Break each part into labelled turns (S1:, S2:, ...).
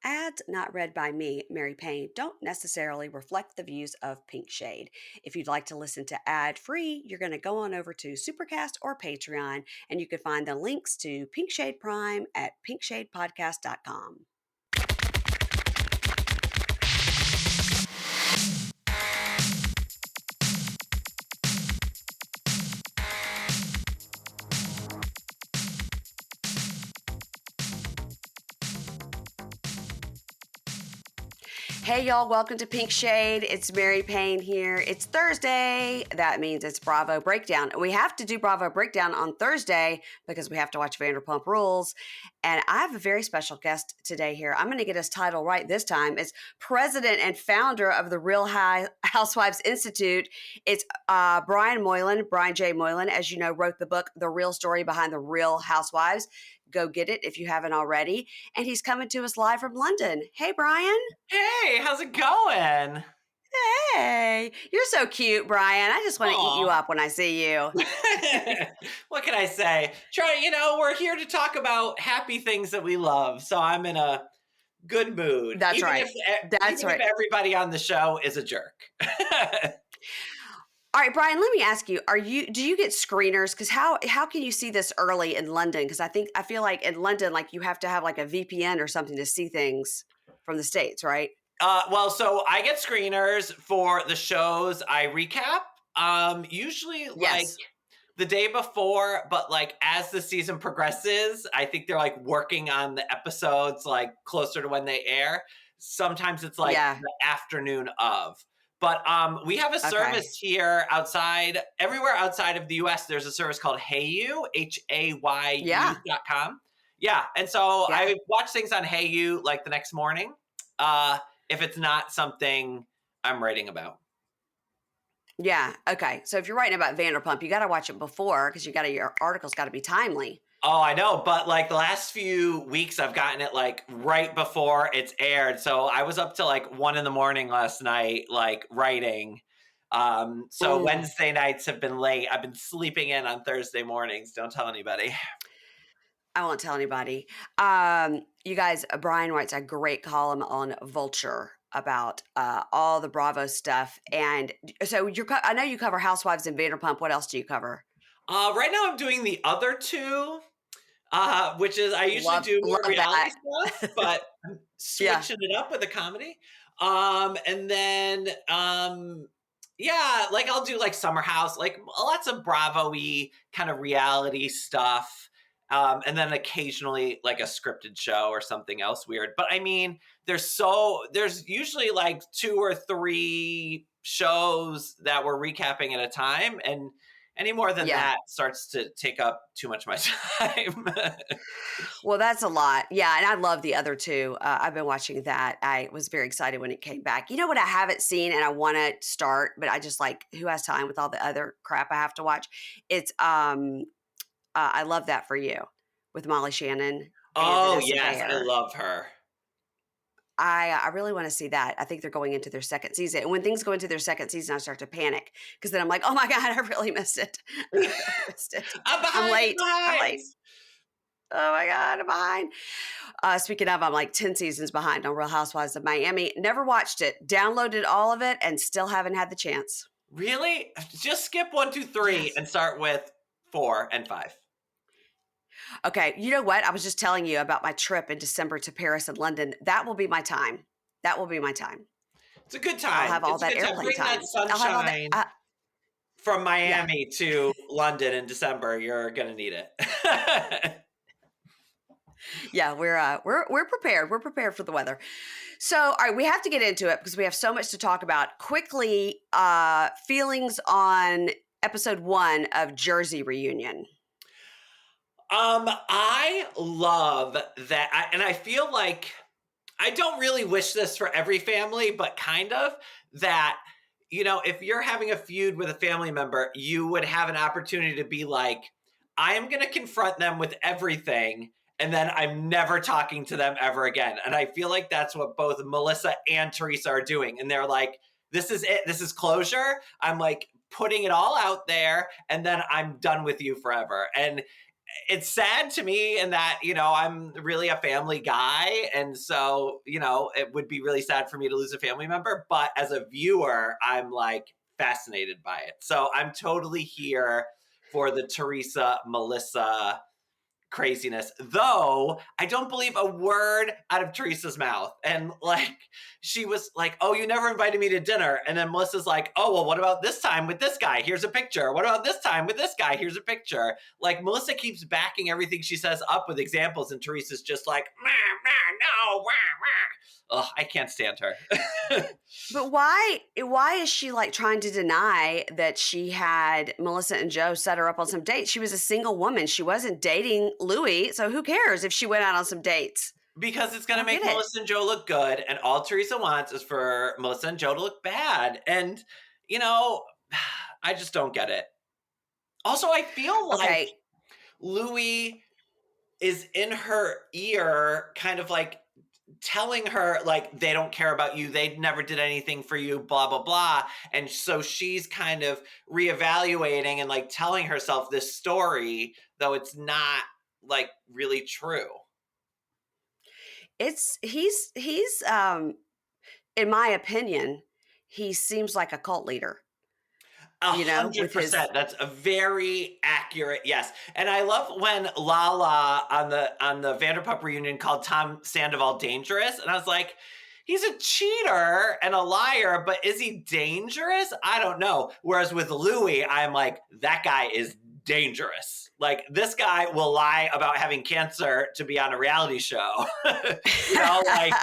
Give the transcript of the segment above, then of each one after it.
S1: Ads not read by me, Mary Payne, don't necessarily reflect the views of Pink Shade. If you'd like to listen to ad-free, you're going to go on over to Supercast or Patreon, and you can find the links to Pink Shade Prime at pinkshadepodcast.com. Hey y'all, welcome to Pink Shade. It's Mary Payne here. It's Thursday. That means it's Bravo Breakdown. We have to do Bravo Breakdown on Thursday because we have to watch Vanderpump Rules. And I have a very special guest today here. I'm going to get his title right this time. It's president and founder of the Real Housewives Institute. It's Brian Moylan, Brian J. Moylan, as you know, wrote the book, The Real Story Behind the Real Housewives. Go get it if you haven't already. And he's coming to us live from London. Hey, Brian.
S2: Hey, how's it going?
S1: Hey, you're so cute, Brian. I just want to eat you up when I see you.
S2: What can I say? We're here to talk about happy things that we love. So I'm in a good mood.
S1: That's right.
S2: If everybody on the show is a jerk.
S1: All right, Brian, let me ask you, do you get screeners? Because how can you see this early in London? Because I feel like in London, like you have to have like a VPN or something to see things from the States, right?
S2: So I get screeners for the shows I recap. Usually like the day before, but like as the season progresses, I think they're like working on the episodes like closer to when they air. Sometimes it's like the afternoon of. But we have a service here everywhere outside of the US. There's a service called HeyU, HAYU.com. Yeah. And so I watch things on HeyU like the next morning. If it's not something I'm writing about.
S1: Yeah. Okay. So if you're writing about Vanderpump, you got to watch it before because your article's got to be timely.
S2: Oh, I know. But like the last few weeks, I've gotten it like right before it's aired. So I was up till like 1 a.m. last night, like writing. So Wednesday nights have been late. I've been sleeping in on Thursday mornings. Don't tell anybody.
S1: I won't tell anybody. You guys, Brian writes a great column on Vulture about all the Bravo stuff. And so I know you cover Housewives and Vanderpump. What else do you cover?
S2: Right now I'm doing the other two, which is I usually do more reality stuff, but I'm switching it up with a comedy. And then, like I'll do like Summer House, like lots of Bravo-y kind of reality stuff. And then occasionally like a scripted show or something else weird. But I mean, there's usually like 2 or 3 shows that we're recapping at a time. And any more than that starts to take up too much of my time.
S1: Well, that's a lot. Yeah. And I love the other two. I've been watching that. I was very excited when it came back. You know what I haven't seen and I want to start, but I just like, who has time with all the other crap I have to watch? It's I Love That For You with Molly Shannon.
S2: Oh, yes. I love her.
S1: I really want to see that. I think they're going into their second season. And when things go into their second season, I start to panic because then I'm like, oh my God, I really missed it. I'm late. Oh my God, I'm behind. Speaking of, I'm like 10 seasons behind on Real Housewives of Miami. Never watched it. Downloaded all of it and still haven't had the chance.
S2: Really? Just skip 1, 2, 3 and start with 4 and 5.
S1: Okay, you know what? I was just telling you about my trip in December to Paris and London. That will be my time.
S2: It's a good time.
S1: I'll have all that airplane time.
S2: Bring that sunshine from Miami to London in December. You're gonna need it.
S1: Yeah, we're prepared. We're prepared for the weather. So, all right, we have to get into it because we have so much to talk about. Quickly, feelings on episode 1 of Jersey Reunion.
S2: I love that. And I feel like I don't really wish this for every family, but kind of that, if you're having a feud with a family member, you would have an opportunity to be like, I am going to confront them with everything. And then I'm never talking to them ever again. And I feel like that's what both Melissa and Teresa are doing. And they're like, this is it. This is closure. I'm like putting it all out there and then I'm done with you forever. And it's sad to me in that, I'm really a family guy. And so, it would be really sad for me to lose a family member. But as a viewer, I'm like fascinated by it. So I'm totally here for the Teresa, Melissa craziness, though I don't believe a word out of Teresa's mouth. And like, she was like, oh, you never invited me to dinner. And then Melissa's like, oh, well, what about this time with this guy? Here's a picture. What about this time with this guy? Here's a picture. Like, Melissa keeps backing everything she says up with examples, and Teresa's just like, no, wah, wah. Oh, I can't stand her.
S1: But why is she like trying to deny that she had Melissa and Joe set her up on some dates? She was a single woman. She wasn't dating Louis. So who cares if she went out on some dates?
S2: Because it's going to
S1: I
S2: make
S1: get it.
S2: Melissa and Joe look good. And all Teresa wants is for Melissa and Joe to look bad. And, I just don't get it. Also, I feel like Louis is in her ear, kind of like telling her like they don't care about you, they never did anything for you, blah blah blah. And so she's kind of reevaluating and like telling herself this story, though it's not like really true.
S1: He's in my opinion, he seems like a cult leader.
S2: 100%. That's a very accurate yes. And I love when Lala on the Vanderpump reunion called Tom Sandoval dangerous, and I was like, he's a cheater and a liar, but is he dangerous? I don't know. Whereas with Louis, I'm like, that guy is dangerous. Like, this guy will lie about having cancer to be on a reality show. Like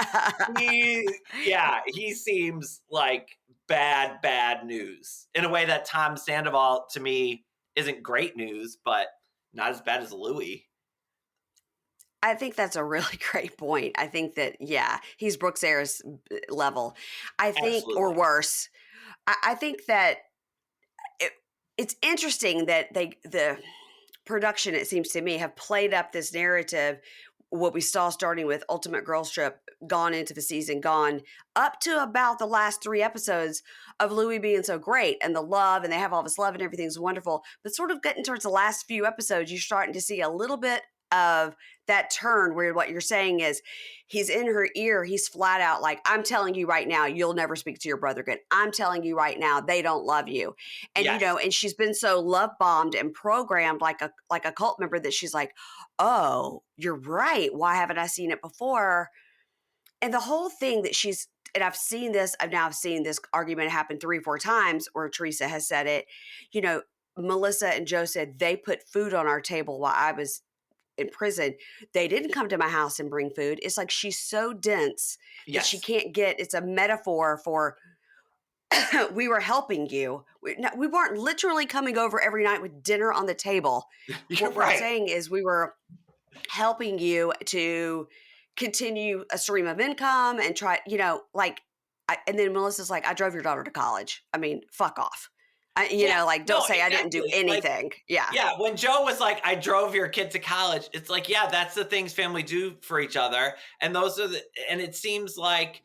S2: he seems like bad news in a way that Tom Sandoval to me isn't great news, but not as bad as Louis.
S1: I think that's a really great point. I think that, he's Brooks Ayers level. I think,
S2: Absolutely.
S1: or worse. I think that it's interesting that the production, it seems to me, have played up this narrative, what we saw starting with Ultimate Girls Trip, gone into the season, gone up to about the last 3 episodes of Louis being so great and the love, and they have all this love and everything's wonderful. But sort of getting towards the last few episodes, you're starting to see a little bit of that turn where what you're saying is he's in her ear. He's flat out like, I'm telling you right now, you'll never speak to your brother again. I'm telling you right now, they don't love you. And,
S2: Yes.
S1: and she's been so love bombed and programmed like a cult member that she's like, oh, you're right. Why haven't I seen it before? And the whole thing that and I've seen this argument happen 3 or 4 times where Teresa has said it, Melissa and Joe said they put food on our table while I was in prison. They didn't come to my house and bring food. It's like she's so dense that she can't get, it's a metaphor for we were helping you. We weren't literally coming over every night with dinner on the table. What we're saying is we were helping you to continue a stream of income and try, and then Melissa's like, I drove your daughter to college. I mean, fuck off. Don't say I didn't do anything.
S2: Yeah. When Joe was like, I drove your kid to college, it's like, yeah, that's the things family do for each other. And and it seems like,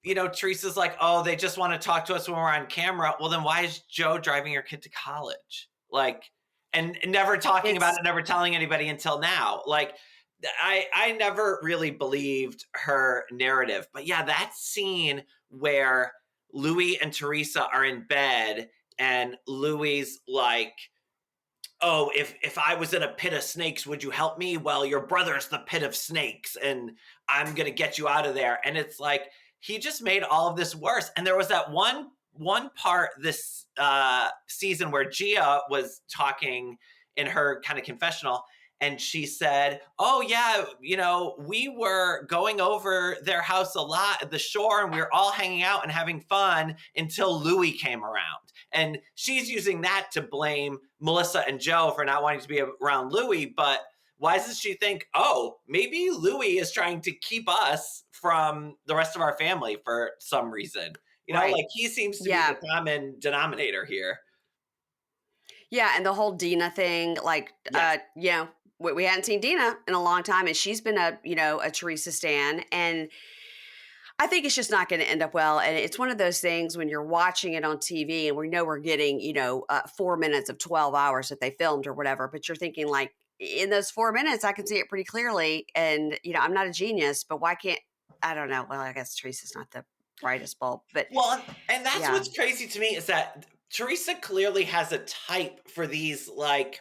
S2: Teresa's like, oh, they just want to talk to us when we're on camera. Well, then why is Joe driving your kid to college? Like, and never talking about it, never telling anybody until now. Like, I never really believed her narrative. But yeah, that scene where Louis and Teresa are in bed and Louis like, oh, if I was in a pit of snakes, would you help me? Well, your brother's the pit of snakes and I'm going to get you out of there. And it's like, he just made all of this worse. And there was that one part this season where Gia was talking in her kind of confessional, and she said, oh yeah, we were going over their house a lot at the shore and we were all hanging out and having fun until Louis came around. And she's using that to blame Melissa and Joe for not wanting to be around Louis. But why doesn't she think, oh, maybe Louis is trying to keep us from the rest of our family for some reason? Like he seems to be the common denominator here.
S1: Yeah, and the whole Dina thing, we hadn't seen Dina in a long time, and she's been a Teresa stan, and I think it's just not going to end up well. And it's one of those things when you're watching it on TV and we know we're getting, 4 minutes of 12 hours that they filmed or whatever, but you're thinking like, in those 4 minutes, I can see it pretty clearly. And, I'm not a genius, but why can't, I don't know. Well, I guess Teresa's not the brightest bulb, but
S2: Well, and that's
S1: yeah,
S2: what's crazy to me is that Teresa clearly has a type for these like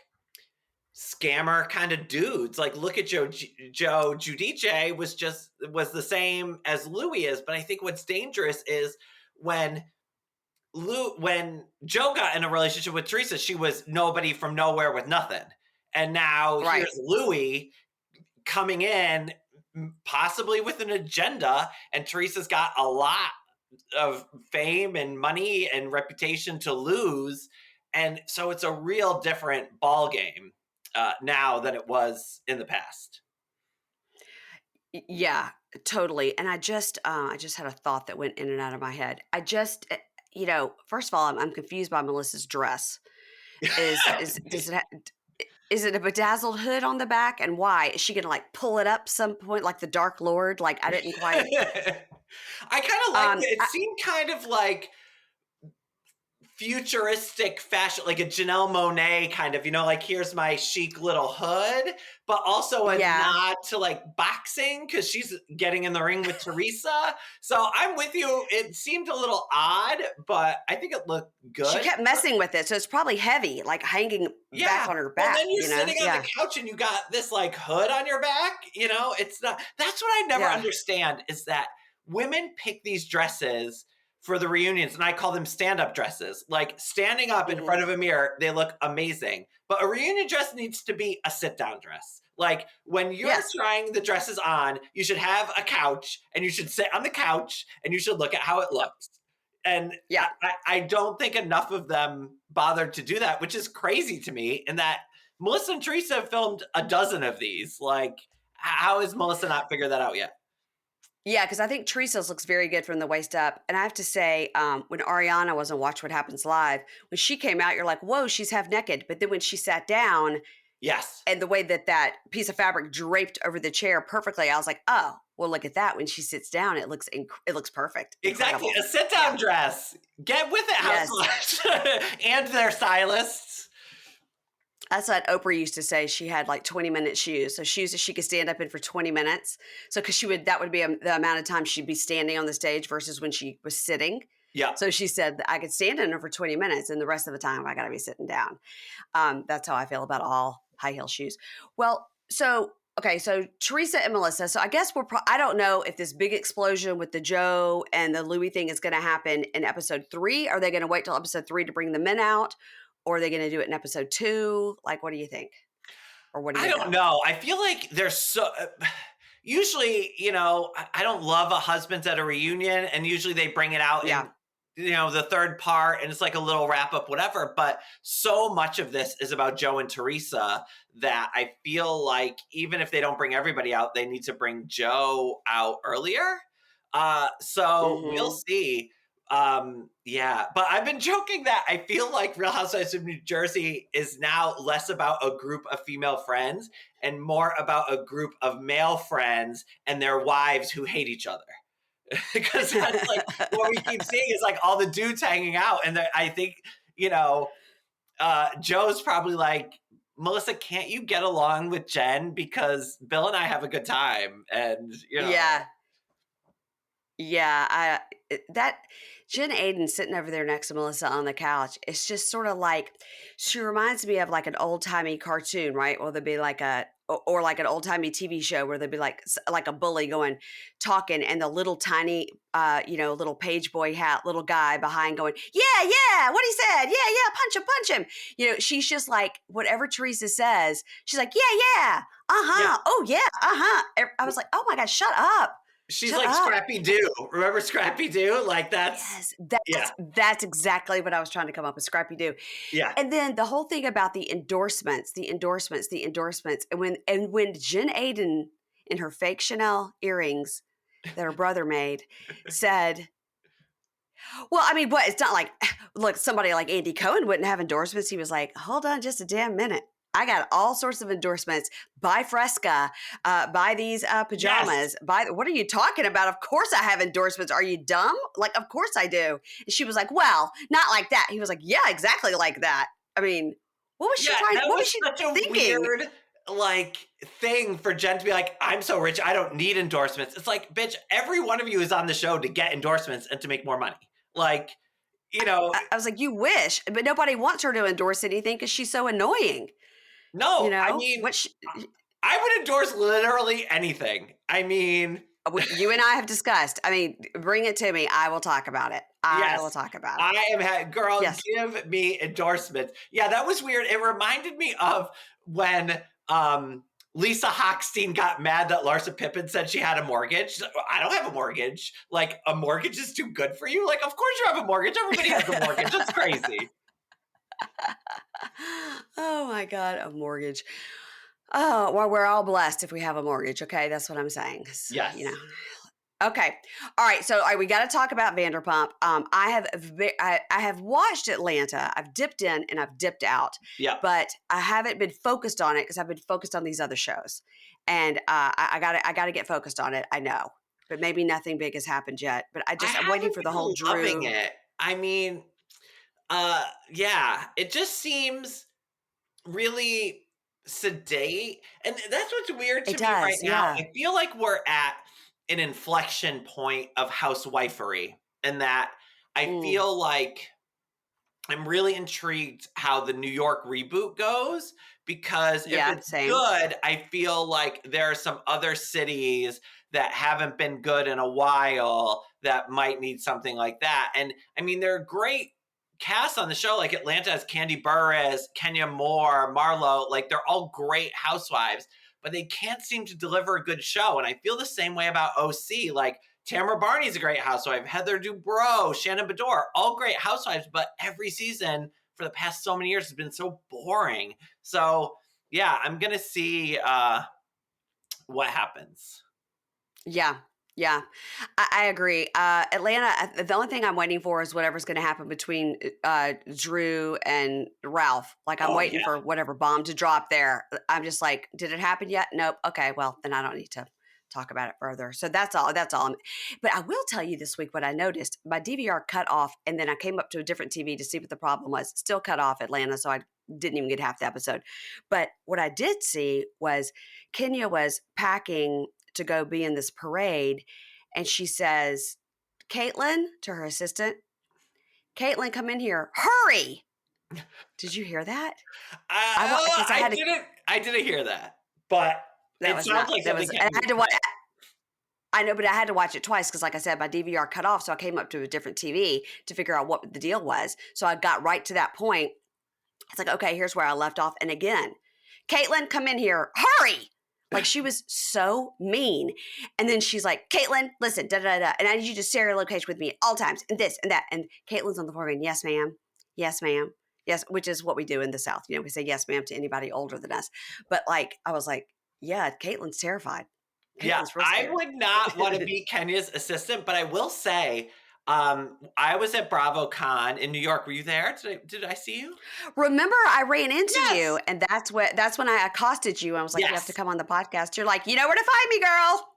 S2: scammer kind of dudes. Like, look at Joe Giudice was the same as Louis is, but I think what's dangerous is when when Joe got in a relationship with Teresa, she was nobody from nowhere with nothing, and now
S1: right.
S2: here's Louis coming in possibly with an agenda, and Teresa's got a lot of fame and money and reputation to lose, and so it's a real different ball game now than it was in the past.
S1: Yeah, totally. And I just had a thought that went in and out of my head. First of all, I'm confused by Melissa's dress. Does it is it a bedazzled hood on the back, and why is she gonna like pull it up some point like the Dark Lord? Like I didn't quite.
S2: I kind of liked it. It
S1: I,
S2: seemed kind of like futuristic fashion, like a Janelle Monáe kind of, like here's my chic little hood, but also a
S1: yeah,
S2: nod to like boxing because she's getting in the ring with Teresa. So I'm with you. It seemed a little odd, but I think it looked
S1: she
S2: good.
S1: kept messing with it, so it's probably heavy, like hanging back
S2: Yeah.
S1: on her
S2: Well,
S1: back.
S2: then you're sitting on
S1: Yeah,
S2: the couch and you got this like hood on your back. It's not, that's what I never
S1: yeah.
S2: understand is that women pick these dresses for the reunions, and I call them stand-up dresses. Like standing up in
S1: Hmm.
S2: front of a mirror, they look amazing. But a reunion dress needs to be a sit-down dress. Like when you're
S1: Yes.
S2: trying the dresses on, you should have a couch and you should sit on the couch and you should look at how it looks. And
S1: Yeah.
S2: I don't think enough of them bothered to do that, which is crazy to me. And that Melissa and Teresa have filmed a dozen of these. Like, how has Melissa not figured that out yet?
S1: Yeah, because I think Teresa's looks very good from the waist up. And I have to say, when Ariana was on Watch What Happens Live, when she came out, you're like, whoa, she's half naked. But then when she sat down
S2: Yes.
S1: and the way that piece of fabric draped over the chair perfectly, I was like, oh, well, look at that. When she sits down, it looks perfect.
S2: Exactly.
S1: Incredible.
S2: A sit
S1: Yeah.
S2: down dress. Get with it,
S1: Yes.
S2: housewives. And their stylists.
S1: That's what Oprah used to say. She had like 20-minute shoes. So shoes that she could stand up in for 20 minutes. So because that would be the amount of time she'd be standing on the stage versus when she was sitting.
S2: Yeah.
S1: So she said I could stand in her for 20 minutes and the rest of the time I got to be sitting down. That's how I feel about all high heel shoes. Well, okay, so Teresa and Melissa. So I guess I don't know if this big explosion with the Joe and the Louis thing is going to happen in episode 3. Are they going to wait till episode 3 to bring the men out? Or are they going to do it in episode 2? Like, what do you think? Or what do
S2: I
S1: you
S2: don't
S1: know?
S2: know. I feel like there's usually, I don't love a husband's at a reunion, and usually they bring it out
S1: Yeah.
S2: in, the third part, and it's like a little wrap up, whatever. But so much of this is about Joe and Teresa that I feel like even if they don't bring everybody out, they need to bring Joe out earlier. So we'll
S1: Mm-hmm.
S2: see. Yeah, but I've been joking that I feel like Real Housewives of New Jersey is now less about a group of female friends and more about a group of male friends and their wives who hate each other. Because that's like what we keep seeing is like all the dudes hanging out, and I think Joe's probably like, Melissa, can't you get along with Jen, because Bill and I have a good time, and
S1: Yeah. Yeah, that Jen Aiden sitting over there next to Melissa on the couch, it's just sort of like she reminds me of like an old timey cartoon, right? Or there'd be like or like an old timey TV show where there'd be like a bully talking, and the little tiny, little page boy hat, little guy behind going, yeah, what he said, yeah, punch him. She's just like whatever Teresa says, she's like, yeah,
S2: Yeah.
S1: oh yeah, I was like, oh my gosh, shut up.
S2: She's
S1: Shut
S2: like
S1: up.
S2: Scrappy Doo. Remember Scrappy Doo? Like
S1: Yes,
S2: yeah,
S1: that's exactly what I was trying to come up with, Scrappy Doo.
S2: yeah.
S1: And then the whole thing about the endorsements, and when Jen Aiden in her fake Chanel earrings that her brother made said, well, I mean, what? It's not like, look, somebody like Andy Cohen wouldn't have endorsements. He was like, hold on just a damn minute. I got all sorts of endorsements. Buy Fresca, buy these
S2: Yes.
S1: pajamas. What are you talking about? Of course I have endorsements. Are you dumb? Like, of course I do. And she was like, well, not like that. He was like, yeah, exactly like that. I mean, what was she
S2: Yeah,
S1: trying?
S2: that
S1: What was
S2: was
S1: she
S2: such a
S1: thinking?
S2: like thing for Jen to be like, I'm so rich, I don't need endorsements. It's like, bitch, every one of you is on the show to get endorsements and to make more money. Like, you know,
S1: I was like, you wish, but nobody wants her to endorse anything because she's so annoying. You
S2: no, I
S1: know
S2: mean,
S1: what?
S2: I would endorse literally anything. I mean,
S1: You and I have discussed. I mean, bring it to me. I will talk about it. I will
S2: yes,
S1: talk about it.
S2: I am, girl,
S1: Yes.
S2: give me endorsements. Yeah, that was weird. It reminded me of when Lisa Hochstein got mad that Larsa Pippen said she had a mortgage. She's like, "Well, I don't have a mortgage. Like, a mortgage is too good for you? Like, of course you have a mortgage. Everybody has a mortgage. That's crazy."
S1: Oh my God, a mortgage. Oh, well, we're all blessed if we have a mortgage. Okay, that's what I'm saying.
S2: Yes.
S1: Okay. All right. So we got to talk about Vanderpump. I have watched Atlanta. I've dipped in and I've dipped out,
S2: Yep.
S1: but I haven't been focused on it because I've been focused on these other shows, and I got to get focused on it. I know, but maybe nothing big has happened yet. But
S2: I
S1: I'm waiting
S2: haven't
S1: for the whole
S2: been loving
S1: Drew.
S2: it. I mean, yeah, it just seems really sedate. And that's what's weird
S1: It
S2: to me right
S1: does.
S2: now.
S1: Yeah.
S2: I feel like we're at an inflection point of housewifery, and that I
S1: Mm,
S2: feel like I'm really intrigued how the New York reboot goes, because if
S1: yeah.
S2: it's
S1: Same.
S2: good, I feel like there are some other cities that haven't been good in a while that might need something like that. And I mean, there are great casts on the show. Like Atlanta has Candy Burris, Kenya Moore, Marlo. Like they're all great housewives, but they can't seem to deliver a good show. And I feel the same way about OC. Like Tamara Barney's a great housewife. Heather Dubrow, Shannon Bedore, all great housewives, but every season for the past so many years has been so boring. So yeah, I'm gonna see what happens.
S1: Yeah. Yeah, I agree. Atlanta, the only thing I'm waiting for is whatever's going to happen between Drew and Ralph. Like, I'm
S2: Oh
S1: waiting
S2: yeah.
S1: for whatever bomb to drop there. I'm just like, did it happen yet? Nope. Okay, well, then I don't need to talk about it further. So that's all. That's all. But I will tell you this week what I noticed. My DVR cut off, and then I came up to a different TV to see what the problem was. Still cut off Atlanta, so I didn't even get half the episode. But what I did see was Kenya was packing to go be in this parade. And she says, Caitlin, to her assistant, Caitlin, come in here. Hurry. Did you hear that? Because I had to,
S2: I didn't hear that, but
S1: that
S2: it
S1: was
S2: sounds
S1: not,
S2: like
S1: that
S2: something
S1: was, and I
S2: Kenny
S1: had
S2: would
S1: to watch,
S2: say.
S1: I know, but I had to watch it twice because, like I said, my DVR cut off. So I came up to a different TV to figure out what the deal was. So I got right to that point. It's like, okay, here's where I left off. And again, Caitlin, come in here. Hurry. Like, she was so mean. And then she's like, Caitlin, listen, da da da. And I need you to share your location with me at all times, and this and that. And Caitlin's on the floor going, yes, ma'am. Yes, ma'am. Yes, which is what we do in the South. You know, we say yes, ma'am to anybody older than us. But like, I was like, yeah, Caitlin's terrified.
S2: Yeah,
S1: Caitlin's real
S2: I
S1: scared.
S2: would not want to be Kenya's assistant, but I will say, I was at BravoCon in New York. Were you there? Did I see you?
S1: Remember, I ran into you,
S2: Yes.
S1: and that's when I accosted you. I was like, you have to
S2: Yes.
S1: come on the podcast. You're like, you know where to find me, girl.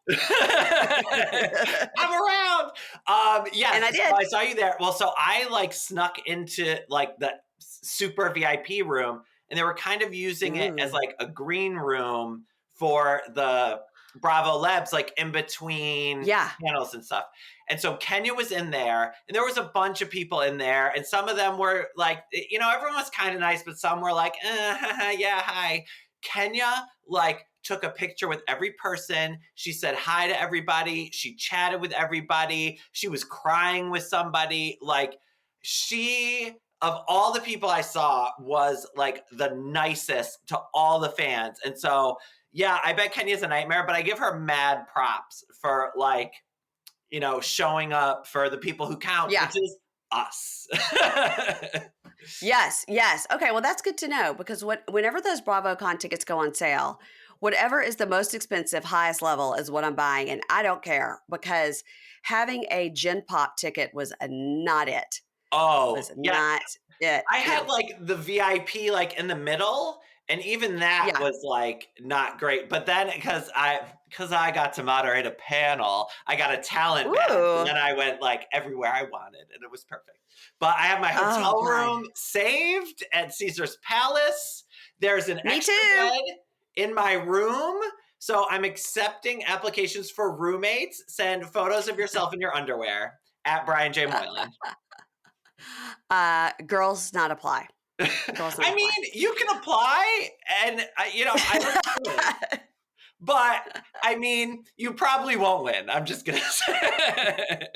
S2: I'm around. Yes,
S1: And I
S2: so
S1: did.
S2: I saw you there. Well, so I like snuck into like the super VIP room, and they were kind of using it as
S1: Ooh.
S2: like a green room for the Bravo Labs, like in between
S1: Yeah.
S2: panels and stuff. And so Kenya was in there, and there was a bunch of people in there, and some of them were like, everyone was kind of nice, but some were like, yeah, hi. Kenya like took a picture with every person. She said hi to everybody. She chatted with everybody. She was crying with somebody. Like, she, of all the people I saw, was like the nicest to all the fans. And so, yeah, I bet Kenya's a nightmare, but I give her mad props for like, showing up for the people who count,
S1: Yeah.
S2: which is us.
S1: Yes. Yes. Okay. Well, that's good to know because whenever those BravoCon tickets go on sale, whatever is the most expensive, highest level is what I'm buying. And I don't care because having a Gen Pop ticket was not it.
S2: Oh,
S1: Was
S2: yeah.
S1: not it.
S2: I
S1: No.
S2: had like the VIP like in the middle, and even that
S1: Yeah.
S2: was like not great. But then because I got to moderate a panel, I got a talent badge, and
S1: Ooh.
S2: then I went like everywhere I wanted, and it was perfect. But I have my
S1: Oh,
S2: hotel
S1: my.
S2: room saved at Caesar's Palace. There's an
S1: Me
S2: extra
S1: too.
S2: bed in my room. So I'm accepting applications for roommates. Send photos of yourself in your underwear at Brian J. Moylan.
S1: Girls not apply. Girls not
S2: I mean, you can apply and, I look good. But, I mean, you probably won't win. I'm just going to say.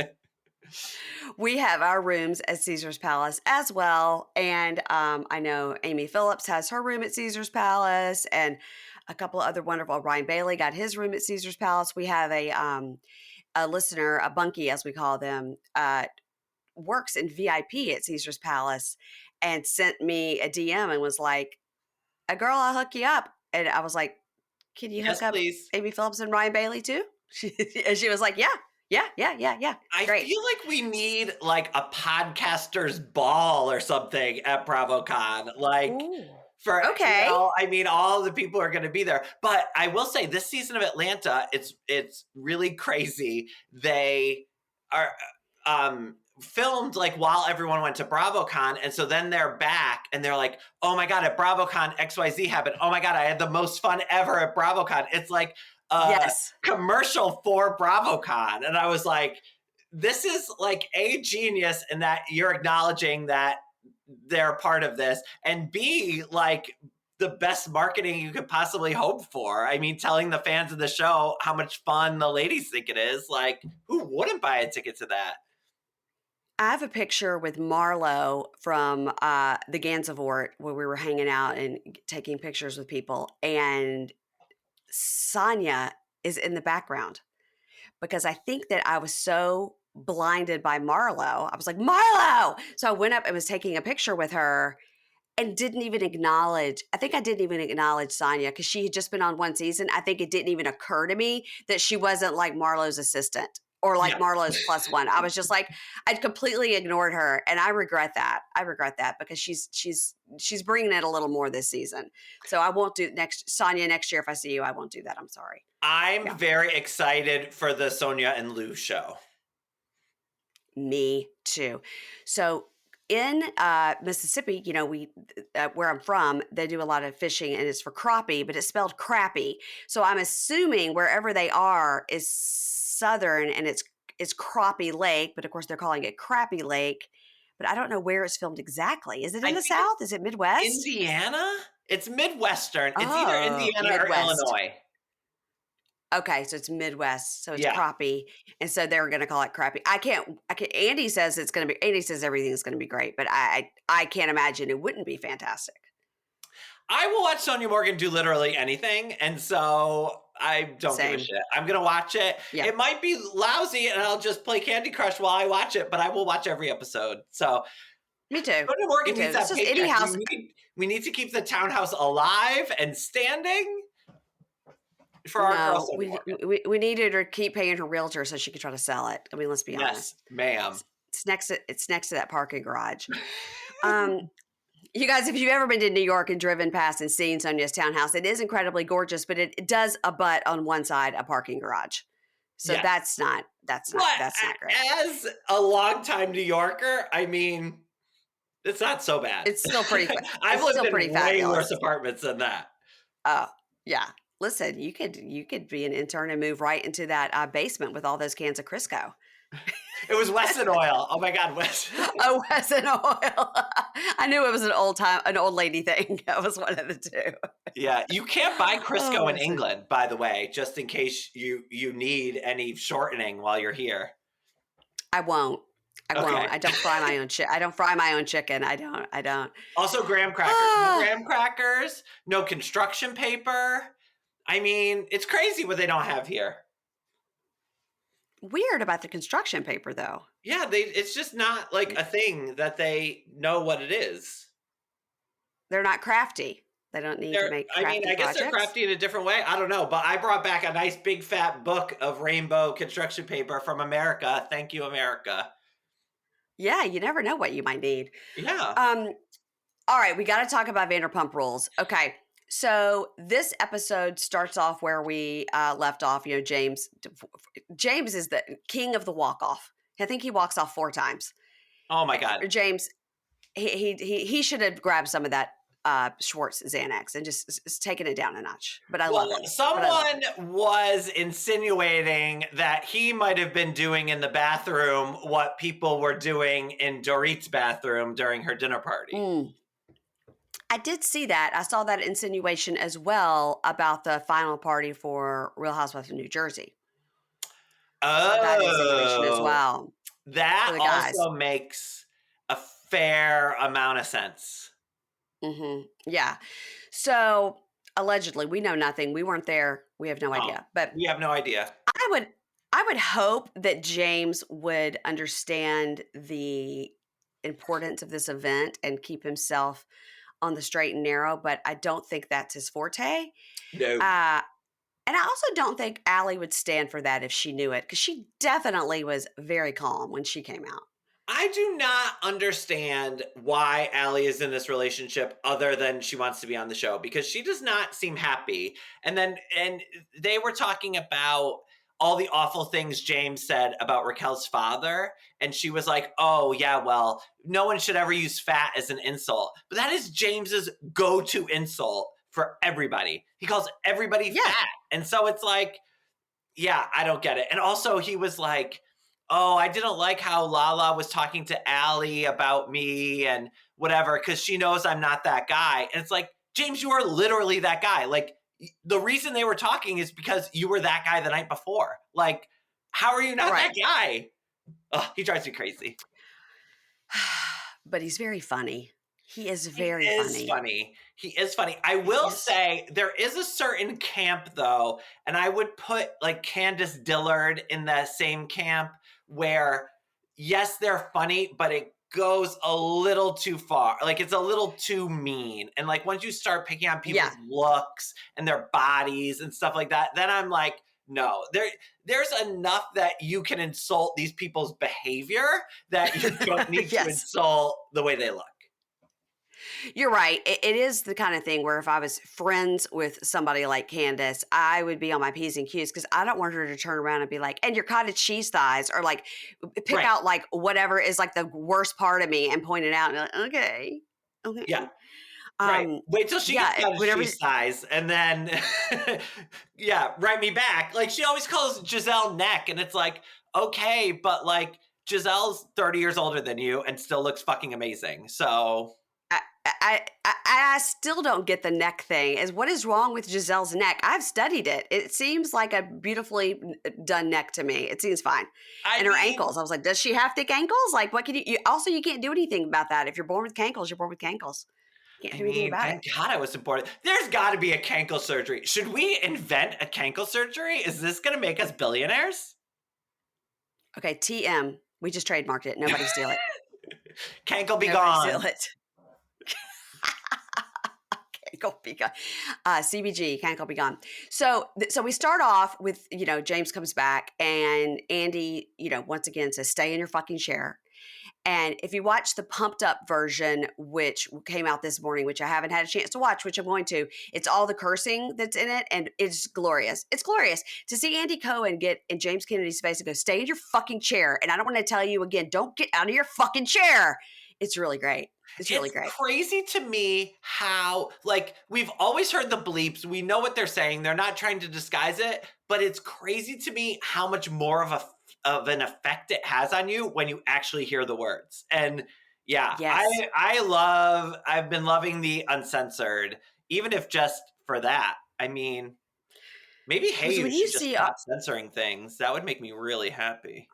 S1: We have our rooms at Caesar's Palace as well. And I know Amy Phillips has her room at Caesar's Palace, and a couple of other wonderful. Ryan Bailey got his room at Caesar's Palace. We have a listener, a bunkie as we call them, works in VIP at Caesar's Palace, and sent me a DM and was like, "A girl, I'll hook you up." And I was like, "Can you hook up
S2: please.
S1: Amy Phillips and Ryan Bailey too?" And she was like, "Yeah.
S2: I
S1: Great."
S2: feel like we need like a podcaster's ball or something at BravoCon. Like,
S1: Ooh.
S2: for
S1: Okay.
S2: I mean, all the people are going to be there. But I will say, this season of Atlanta, it's really crazy. They are filmed like while everyone went to BravoCon, and so then they're back and they're like, "Oh my god, at BravoCon XYZ happened. Oh my god, I had the most fun ever at BravoCon." It's like
S1: Yes.
S2: commercial for BravoCon, and I was like, this is like a genius in that you're acknowledging that they're part of this, and B, like the best marketing you could possibly hope for. I mean, telling the fans of the show how much fun the ladies think it is. Like, who wouldn't buy a ticket to that?
S1: I have a picture with Marlo from the Gansevoort where we were hanging out and taking pictures with people, and Sonia is in the background because I think that I was so blinded by Marlo. I was like, "Marlo!" So I went up and was taking a picture with her and didn't even acknowledge. I think I didn't even acknowledge Sonia because she had just been on one season. I think it didn't even occur to me that she wasn't like Marlo's assistant or like
S2: Yeah.
S1: Marlo's plus one. I was just like, I'd completely ignored her, and I regret that. I regret that because she's bringing it a little more this season. So I won't do Sonia next year. If I see you, I won't do that. I'm sorry.
S2: I'm very excited for the Sonia and Lou show.
S1: Me too. So in Mississippi, we where I'm from, they do a lot of fishing, and it's for crappie, but it's spelled crappie. So I'm assuming wherever they are is southern, and it's Crappie Lake, but of course they're calling it Crappie Lake. But I don't know where it's filmed exactly. Is it in the South? Is it Midwest?
S2: Indiana? It's Midwestern. It's either
S1: Oh,
S2: Indiana or
S1: Midwest.
S2: Illinois.
S1: Okay, so it's Midwest, so it's
S2: Yeah.
S1: crappie, and so they're going to call it crappie. I can't. Andy says it's going to be. Andy says everything's going to be great, but I can't imagine it wouldn't be fantastic.
S2: I will watch Sonia Morgan do literally anything, and so I don't give a shit. I'm going to watch it.
S1: Yeah.
S2: It might be lousy, and I'll just play Candy Crush while I watch it, but I will watch every episode. So
S1: Me too.
S2: Sonia Morgan
S1: Me too.
S2: needs that
S1: It's just
S2: paycheck.
S1: any house.
S2: We need to keep the townhouse alive and standing for our girl Sonia Morgan.
S1: We needed her to keep paying her realtor so she could try to sell it. I mean, let's be honest.
S2: Yes, ma'am.
S1: It's next to that parking garage. You guys, if you've ever been to New York and driven past and seen Sonia's townhouse, it is incredibly gorgeous, but it does abut on one side a parking garage. So
S2: Yes.
S1: that's not great.
S2: As a longtime New Yorker, I mean, it's not so bad.
S1: It's still pretty.
S2: I've lived in way
S1: fabulous.
S2: worse apartments than that.
S1: Oh, yeah. Listen, you could be an intern and move right into that basement with all those cans of Crisco.
S2: It was Wesson Oil. Oh my God, Wesson.
S1: Oh, Wesson Oil. I knew it was an old lady thing. That was one of the two.
S2: Yeah, you can't buy Crisco in
S1: Wesson.
S2: England, by the way, just in case you need any shortening while you're here.
S1: I won't.
S2: Okay.
S1: I don't fry my own I don't fry my own chicken. I don't.
S2: Also, graham crackers. No graham crackers. No construction paper. I mean, it's crazy what they don't have here.
S1: Weird about the construction paper, though.
S2: Yeah, it's just not like a thing that they know what it is.
S1: They're not crafty. They don't need to make crafty
S2: I guess
S1: projects.
S2: they're crafty in a different way. I don't know, but I brought back a nice big fat book of rainbow construction paper from America. Thank you, America.
S1: Yeah, you never know what you might need.
S2: Yeah.
S1: All right, we got to talk about Vanderpump Rules. Okay, so this episode starts off where we left off. James is the king of the walk off. I think he walks off 4 times.
S2: Oh my God.
S1: James, he should have grabbed some of that Schwartz Xanax and just is taking it down a notch. But I
S2: Well,
S1: love him.
S2: someone was insinuating that he might have been doing in the bathroom what people were doing in Dorit's bathroom during her dinner party.
S1: I did see that. I saw that insinuation as well about the final party for Real Housewives of New Jersey. I saw that insinuation as
S2: Oh,
S1: well for
S2: that
S1: the guys.
S2: also makes a fair amount of sense.
S1: Yeah. So allegedly, we know nothing. We weren't there. We have no
S2: Oh,
S1: idea. But
S2: we have no idea.
S1: I would hope that James would understand the importance of this event and keep himself on the straight and narrow, but I don't think that's his forte.
S2: No.
S1: And I also don't think Allie would stand for that if she knew it, because she definitely was very calm when she came out.
S2: I do not understand why Allie is in this relationship other than she wants to be on the show, because she does not seem happy. And they were talking about all the awful things James said about Raquel's father. And she was like, oh, yeah, well, no one should ever use fat as an insult. But that is James's go-to insult for everybody. He calls everybody fat. And so it's like, yeah, I don't get it. And also he was like, oh, I didn't like how Lala was talking to Allie about me and whatever, because she knows I'm not that guy. And it's like, James, you are literally that guy. Like, the reason they were talking is because you were that guy the night before. Like, how are you not that guy? Oh, he drives me crazy.
S1: But he's very funny. He is very
S2: funny. He is funny. I will say there is a certain camp, though, and I would put like Candace Dillard in that same camp where, yes, they're funny, but it goes a little too far. Like, it's a little too mean. And like, once you start picking on people's looks and their bodies and stuff like that, then I'm like, no, there's enough that you can insult these people's behavior that you don't need to insult the way they look.
S1: You're right. It is the kind of thing where if I was friends with somebody like Candace, I would be on my P's and Q's, because I don't want her to turn around and be like, and your cottage cheese thighs, or like pick out like whatever is like the worst part of me and point it out and be like, okay.
S2: Yeah. Right. Wait till she gets cottage cheese thighs and then, write me back. Like, she always calls Giselle neck, and it's like, okay, but like Giselle's 30 years older than you and still looks fucking amazing. So
S1: I still don't get the neck thing. What is wrong with Giselle's neck? I've studied it. It seems like a beautifully done neck to me. It seems fine. And her ankles. I was like, does she have thick ankles? Like, what can you also, you can't do anything about that. If you're born with cankles, you're born with cankles. You can't do anything about
S2: thank God I was supported. There's got to be a cankle surgery. Should we invent a cankle surgery? Is this going to make us billionaires?
S1: Okay, TM. We just trademarked it. Nobody steal it.
S2: Cankle be gone.
S1: Steal it. Cankle be gone. CBG, cankle be gone. So we start off with, James comes back and Andy, once again says, stay in your fucking chair. And if you watch the pumped up version, which came out this morning, which I haven't had a chance to watch, which I'm going to, it's all the cursing that's in it. And it's glorious. It's glorious to see Andy Cohen get in James Kennedy's face and go, stay in your fucking chair. And I don't want to tell you again, don't get out of your fucking chair. It's really great. It's really great.
S2: It's crazy to me how, like, we've always heard the bleeps. We know what they're saying. They're not trying to disguise it. But it's crazy to me how much more of an effect it has on you when you actually hear the words. And I've been loving the uncensored, even if just for that. I mean, maybe Hayes should just stop censoring things. That would make me really happy.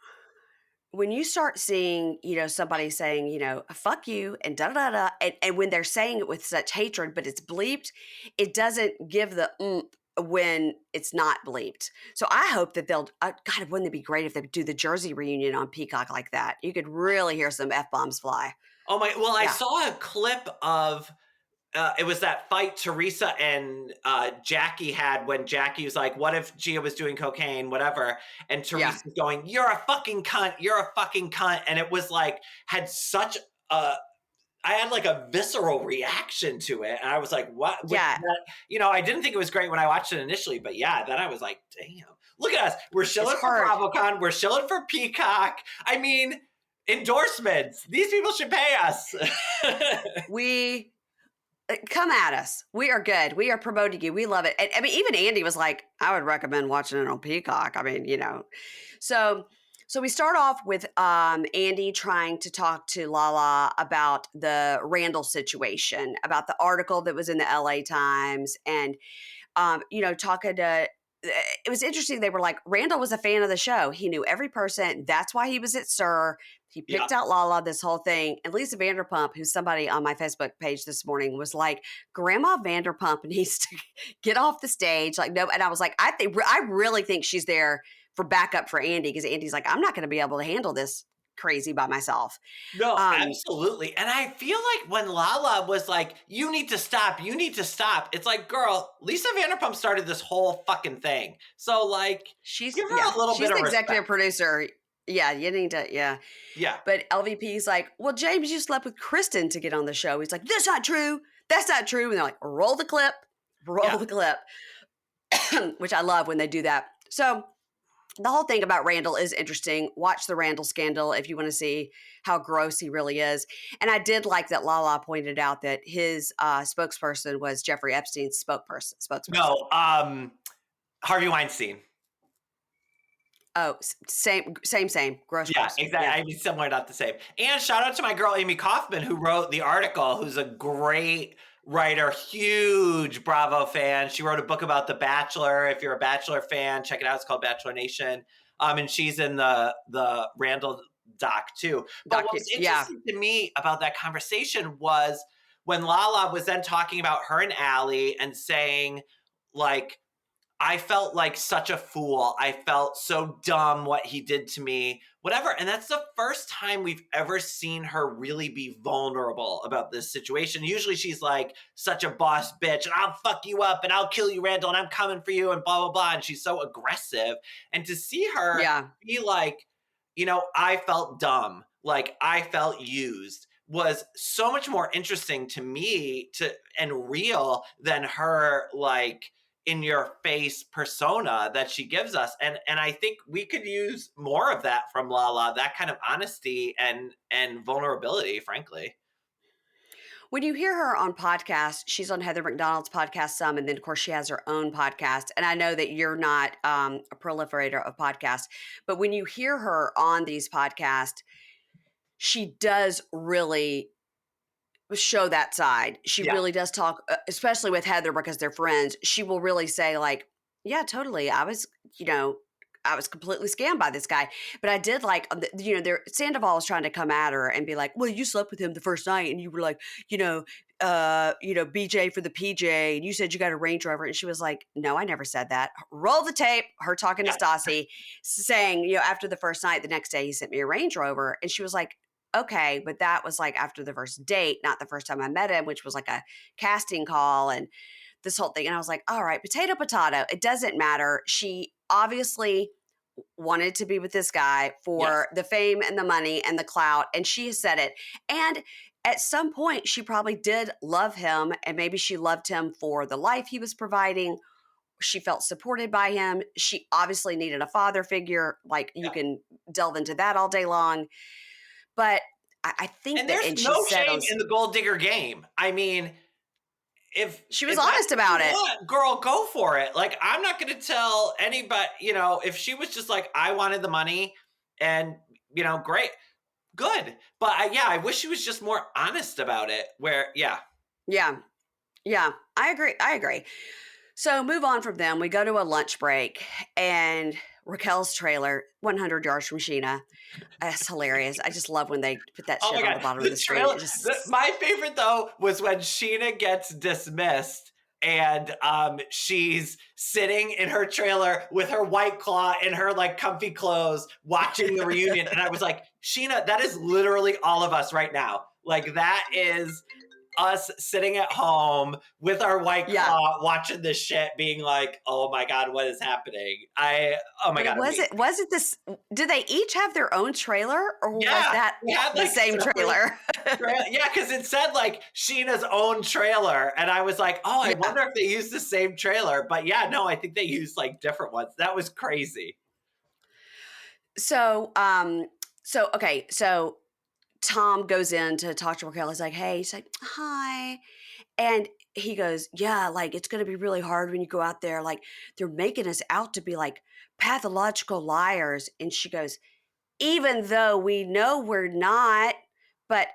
S1: When you start seeing, somebody saying, fuck you and da-da-da, and when they're saying it with such hatred, but it's bleeped, it doesn't give the oomph when it's not bleeped. So I hope that they'll, God, wouldn't it be great if they do the Jersey reunion on Peacock like that? You could really hear some F-bombs fly.
S2: Oh my, well, I saw a clip of, it was that fight Teresa and Jackie had when Jackie was like, what if Gia was doing cocaine, whatever. And Teresa's going, you're a fucking cunt. You're a fucking cunt. And it was like, had such a, I had like a visceral reaction to it. And I was like, what?
S1: Yeah.
S2: I didn't think it was great when I watched it initially, but then I was like, damn, look at us. We're shilling for BravoCon. We're shilling for Peacock. I mean, endorsements. These people should pay us.
S1: come at us. We are good. We are promoting you. We love it. And I mean, even Andy was like, I would recommend watching it on Peacock. I mean, so we start off with Andy trying to talk to Lala about the Randall situation, about the article that was in the LA Times, and talking to. It was interesting. They were like, Randall was a fan of the show. He knew every person. That's why he was at SUR. He
S2: Yeah.
S1: picked out Lala, this whole thing. And Lisa Vanderpump, who's somebody on my Facebook page this morning, was like, Grandma Vanderpump needs to get off the stage. Like, no. And I was like, I really think she's there for backup for Andy, because Andy's like, I'm not going to be able to handle this crazy by myself.
S2: No, absolutely. And I feel like when Lala was like, you need to stop, it's like, girl, Lisa Vanderpump started this whole fucking thing. So like,
S1: She's
S2: give her a little
S1: she's
S2: bit
S1: the
S2: of
S1: executive
S2: respect.
S1: producer. Yeah, you need to, yeah.
S2: Yeah.
S1: But LVP's like, well, James, you slept with Kristen to get on the show. He's like, that's not true. That's not true. And they're like, roll the clip, which I love when they do that. So the whole thing about Randall is interesting. Watch the Randall scandal if you want to see how gross he really is. And I did like that Lala pointed out that his spokesperson was Jeffrey Epstein's spokesperson.
S2: No, Harvey Weinstein.
S1: Oh, same. Gross
S2: Yeah,
S1: person.
S2: exactly.
S1: Yeah.
S2: I mean, similar, not the same. And shout out to my girl, Amy Kaufman, who wrote the article, who's a great writer, huge Bravo fan. She wrote a book about The Bachelor. If you're a Bachelor fan, check it out. It's called Bachelor Nation. And she's in the Randall doc too. But what was interesting to me about that conversation was when Lala was then talking about her and Allie and saying, like, I felt like such a fool. I felt so dumb what he did to me, whatever. And that's the first time we've ever seen her really be vulnerable about this situation. Usually she's like such a boss bitch and I'll fuck you up and I'll kill you, Randall, and I'm coming for you and blah, blah, blah. And she's so aggressive. And to see her be like, I felt dumb, like I felt used, was so much more interesting to me and real than her like in your face persona that she gives us. And I think we could use more of that from Lala, that kind of honesty and vulnerability, frankly.
S1: When you hear her on podcasts, she's on Heather McDonald's podcast some, and then of course she has her own podcast. And I know that you're not a proliferator of podcasts, but when you hear her on these podcasts, she does really show that side. She really does talk, especially with Heather because they're friends. She will really say like, yeah, totally. I was completely scammed by this guy. But I did like, Sandoval was trying to come at her and be like, well, you slept with him the first night and you were like, BJ for the PJ. And you said you got a Range Rover. And she was like, no, I never said that. Roll the tape. Her talking to Stassi saying, after the first night, the next day he sent me a Range Rover. And she was like, okay, but that was like after the first date, not the first time I met him, which was like a casting call and this whole thing. And I was like, all right, potato. It doesn't matter. She obviously wanted to be with this guy for the fame and the money and the clout. And she has said it. And at some point, she probably did love him. And maybe she loved him for the life he was providing. She felt supported by him. She obviously needed a father figure. Like you can delve into that all day long. But I think
S2: and there's no shame in the gold digger game. I mean, if
S1: she was honest about it,
S2: girl, go for it. Like, I'm not going to tell anybody, if she was just like, I wanted the money and, great, good. But I wish she was just more honest about it Yeah,
S1: I agree. So move on from them. We go to a lunch break and Racquel's trailer, 100 yards from Scheana. That's hilarious. I just love when they put that shit on the bottom of the screen.
S2: My favorite, though, was when Scheana gets dismissed and she's sitting in her trailer with her White Claw and her like comfy clothes watching the reunion. And I was like, Scheana, that is literally all of us right now. Like, that is us sitting at home with our White Claw watching this shit being like, oh my God, what is happening? God.
S1: Was it this, did they each have their own trailer or was that the same trailer?
S2: Yeah, because it said like Sheena's own trailer. And I was like, I wonder if they used the same trailer. But no, I think they used like different ones. That was crazy.
S1: So Tom goes in to talk to Racquel. He's like, hey, she's like, hi. And he goes, yeah, like it's going to be really hard when you go out there. Like they're making us out to be like pathological liars. And she goes, even though we know we're not, but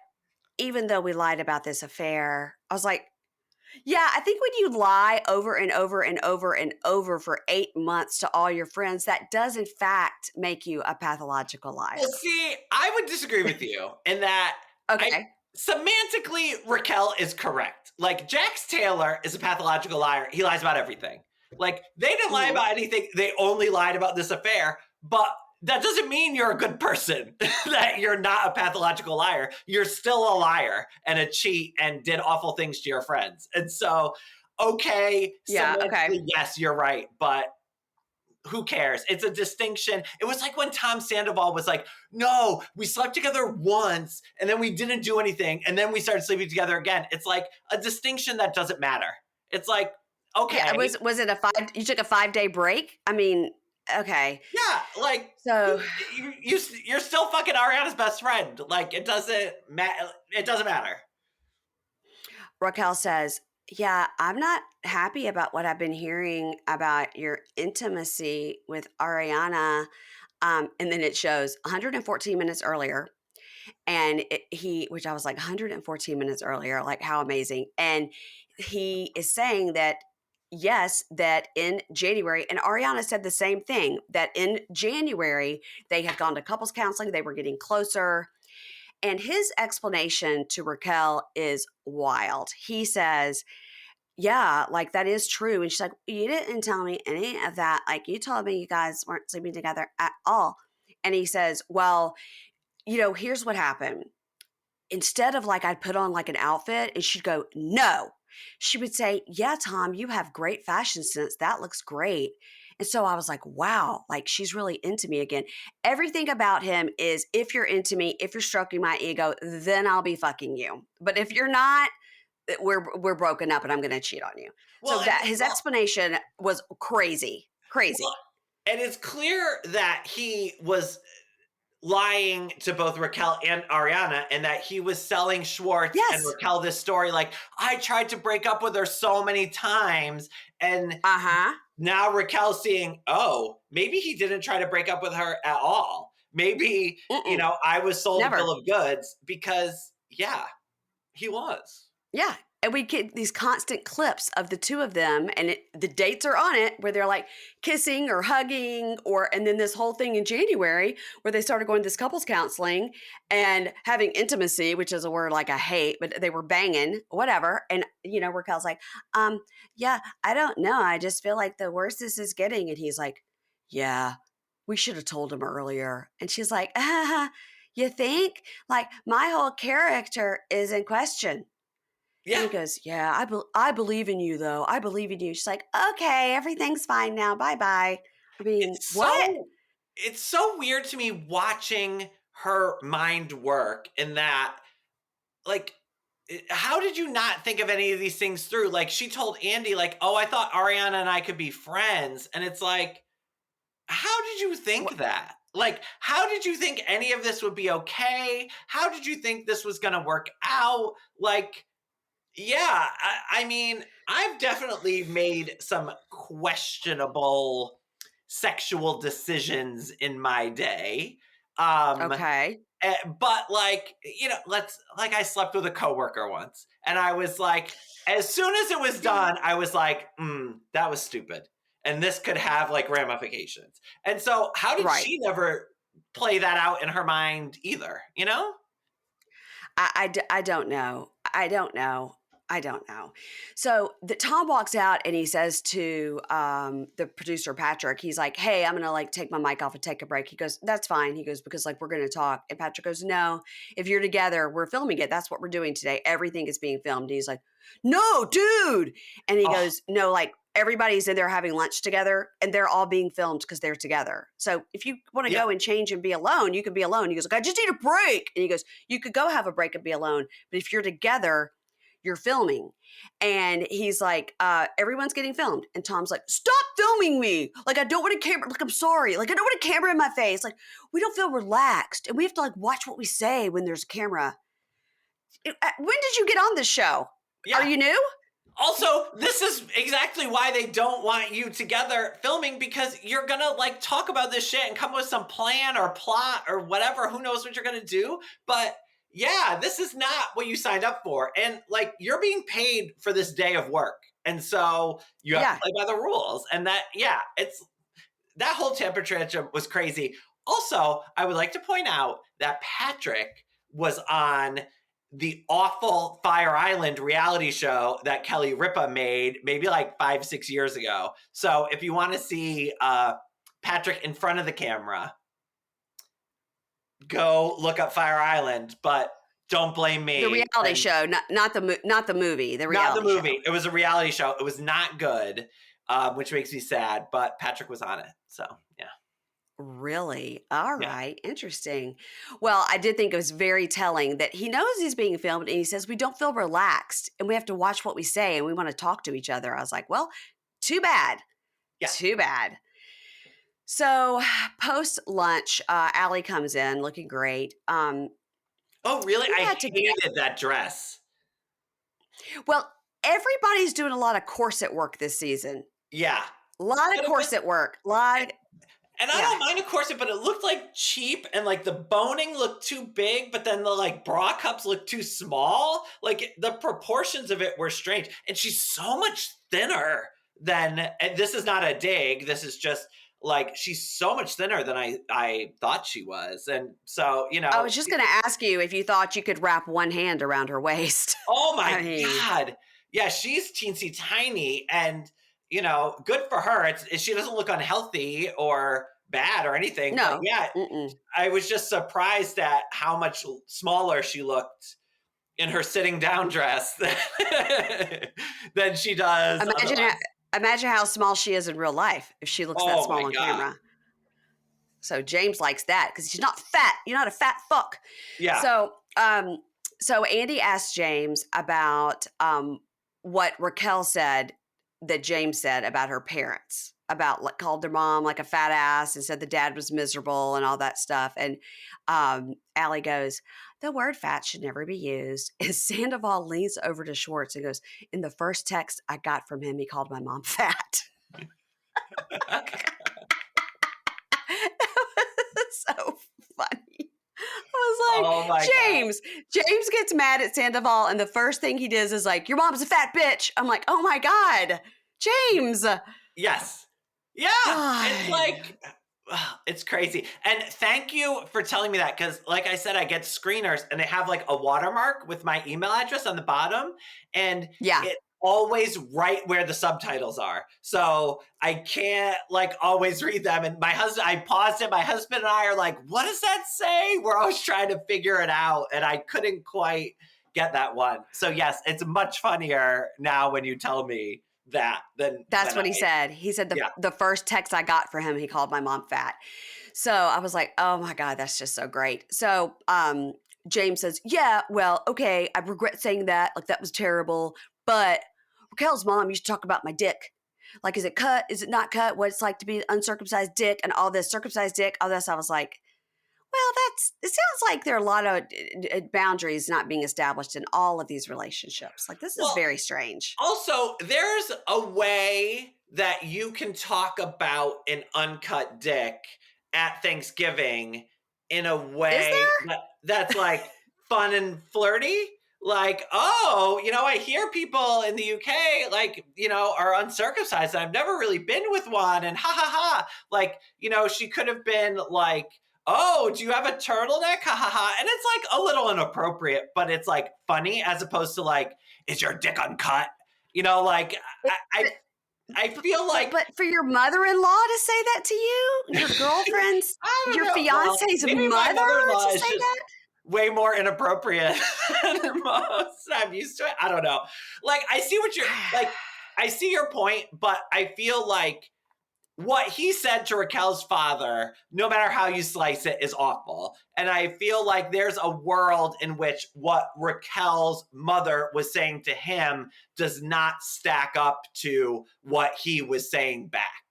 S1: even though we lied about this affair, I was like, yeah, I think when you lie over and over and over and over for 8 months to all your friends, that does in fact make you a pathological liar.
S2: Well, see, I would disagree with you in that I
S1: Okay.
S2: semantically Racquel is correct. Like Jax Taylor is a pathological liar. He lies about everything. Like they didn't lie
S1: Mhm.
S2: about anything. They only lied about this affair. But that doesn't mean you're a good person. That you're not a pathological liar. You're still a liar and a cheat and did awful things to your friends. And so, okay,
S1: Yeah. Okay.
S2: semantically, yes, you're right. But who cares? It's a distinction. It was like when Tom Sandoval was like, no, we slept together once and then we didn't do anything and then we started sleeping together again. It's like a distinction that doesn't matter. It's like,
S1: Yeah.
S2: okay,
S1: Was it you took a 5-day break? I mean, okay.
S2: yeah, like
S1: So
S2: you're still fucking Ariana's best friend. Like it doesn't matter. It doesn't matter.
S1: Raquel says, yeah, I'm not happy about what I've been hearing about your intimacy with Ariana. And then it shows 114 minutes earlier. And which I was like 114 minutes earlier, like how amazing. And he is saying that, yes, that in January, and Ariana said the same thing, that in January, they had gone to couples counseling, they were getting closer. And his explanation to Raquel is wild. He says, yeah, like that is true. And she's like, you didn't tell me any of that. Like you told me you guys weren't sleeping together at all. And he says, well, here's what happened. Instead of like I'd put on like an outfit and she'd go, no. She would say, yeah, Tom, you have great fashion sense. That looks great. And so I was like, wow, like she's really into me again. Everything about him is if you're into me, if you're stroking my ego, then I'll be fucking you. But if you're not, we're broken up and I'm going to cheat on you. So
S2: Well,
S1: that his explanation was crazy, crazy.
S2: well, and it's clear that he was lying to both Racquel and Ariana and that he was selling Schwartz and
S1: Yes.
S2: Racquel this story like, I tried to break up with her so many times. And
S1: Uh-huh.
S2: now Racquel's seeing, oh, maybe he didn't try to break up with her at all. Maybe,
S1: Mm-mm.
S2: I was sold
S1: Never.
S2: a bill of goods because, yeah, he was.
S1: Yeah. And we get these constant clips of the two of them, and the dates are on it where they're like kissing or hugging, and then this whole thing in January where they started going to this couples counseling and having intimacy, which is a word like I hate, but they were banging, whatever. And Raquel's like, yeah, I don't know. I just feel like the worse this is getting. And he's like, yeah, we should have told him earlier. And she's like, you think? Like my whole character is in question. And
S2: Yeah.
S1: he goes, yeah, I believe in you, though. I believe in you. She's like, okay, everything's fine now. Bye-bye. I mean,
S2: It's
S1: what?
S2: so it's so weird to me watching her mind work in that, like, how did you not think of any of these things through? Like, she told Andy, like, oh, I thought Ariana and I could be friends. And it's like, how did you think that? Like, how did you think any of this would be okay? How did you think this was going to work out? Like, yeah, I mean, I've definitely made some questionable sexual decisions in my day. Um,
S1: Okay.
S2: but like, I slept with a coworker once, and I was like, as soon as it was done, I was like, that was stupid, and this could have like ramifications. And so, how did
S1: Right.
S2: she never play that out in her mind either?
S1: I don't know. I don't know. I don't know. So Tom walks out and he says to the producer, Patrick, he's like, hey, I'm going to like take my mic off and take a break. He goes, that's fine. He goes, because like we're going to talk. And Patrick goes, no, if you're together, we're filming it. That's what we're doing today. Everything is being filmed. And he's like, no, dude. And he
S2: Oh,
S1: goes, no, like everybody's in there having lunch together and they're all being filmed because they're together. So if you want to
S2: yeah.
S1: go and change and be alone, you can be alone. He goes, like, I just need a break. And he goes, you could go have a break and be alone. But if you're together, you're filming. And he's like, everyone's getting filmed. And Tom's like, stop filming me. Like, I don't want a camera. Like, I'm sorry. Like, I don't want a camera in my face. Like, we don't feel relaxed. And we have to like watch what we say when there's a camera. When did you get on this show?
S2: Yeah.
S1: Are you new?
S2: Also, this is exactly why they don't want you together filming, because you're gonna like talk about this shit and come up with some plan or plot or whatever. Who knows what you're gonna do? But yeah, this is not what you signed up for. And like, you're being paid for this day of work. And so you have to play by the rules. And that, yeah, it's that whole temperature tantrum was crazy. Also, I would like to point out that Patrick was on the awful Fire Island reality show that Kelly Ripa made maybe like 5-6 years ago. So if you want to see Patrick in front of the camera, go look up Fire Island, but don't blame me.
S1: The reality show, not the movie. The reality
S2: not the movie.
S1: show.
S2: It was a reality show. It was not good, which makes me sad. But Patrick was on it, so yeah.
S1: Really? All right. Interesting. Well, I did think it was very telling that he knows he's being filmed and he says, we don't feel relaxed and we have to watch what we say and we want to talk to each other. I was like, well, too bad.
S2: Yeah.
S1: Too bad. So post lunch, Allie comes in looking great.
S2: Oh, really? I hated that dress.
S1: Well, everybody's doing a lot of corset work this season.
S2: Yeah.
S1: A lot of corset work.
S2: And I don't mind a corset, but it looked like cheap, and like the boning looked too big, but then the like bra cups looked too small. Like the proportions of it were strange. And she's so much thinner than, and this is not a dig, this is just like, she's so much thinner than I thought she was. And so, you know.
S1: I was just going to ask you if you thought you could wrap one hand around her waist.
S2: Oh my God. Yeah, she's teensy tiny, and you know, good for her. She doesn't look unhealthy or bad or anything.
S1: No.
S2: But yeah, I was just surprised at how much smaller she looked in her sitting down dress than she does.
S1: Imagine how small she is in real life if she looks that small on camera. So James likes that because she's not fat. You're not a fat fuck.
S2: Yeah.
S1: So Andy asked James about what Racquel said that James said about her parents, about like called their mom like a fat ass and said the dad was miserable and all that stuff. And Allie goes, the word fat should never be used. And Sandoval leans over to Schwartz and goes, in the first text I got from him, he called my mom fat. So funny. I was like, James gets mad at Sandoval, and the first thing he does is like, your mom's a fat bitch. I'm like, oh my God, James.
S2: Yes. Yeah. God. It's like, it's crazy. And thank you for telling me that, because like I said, I get screeners and they have like a watermark with my email address on the bottom, and it's always right where the subtitles are. So I can't like always read them. And I paused it. My husband and I are like, what does that say? We're always trying to figure it out. And I couldn't quite get that one. So yes, it's much funnier now when you tell me that. That's
S1: what he said. He said the first text I got for him, he called my mom fat. So I was like, oh my God, that's just so great. So James says, yeah, well, okay, I regret saying that. Like that was terrible. But Raquel's mom used to talk about my dick. Like, is it cut? Is it not cut? What it's like to be an uncircumcised dick and all this circumcised dick, all this. I was like, well, it sounds like there are a lot of boundaries not being established in all of these relationships. Like, this is very strange.
S2: Also, there's a way that you can talk about an uncut dick at Thanksgiving in a way that's like fun and flirty. Like, oh, you know, I hear people in the UK, like, you know, are uncircumcised. I've never really been with one. And ha ha ha. Like, you know, she could have been like, oh, do you have a turtleneck? Ha ha ha. And it's like a little inappropriate, but it's like funny as opposed to like, is your dick uncut? You know, like, I feel like.
S1: But for your mother-in-law to say that to you, your girlfriend's, your fiance's mother to say that?
S2: Way more inappropriate than most. I'm used to it. I don't know. Like, I see what I see your point, but I feel like what he said to Raquel's father, no matter how you slice it, is awful. And I feel like there's a world in which what Raquel's mother was saying to him does not stack up to what he was saying back,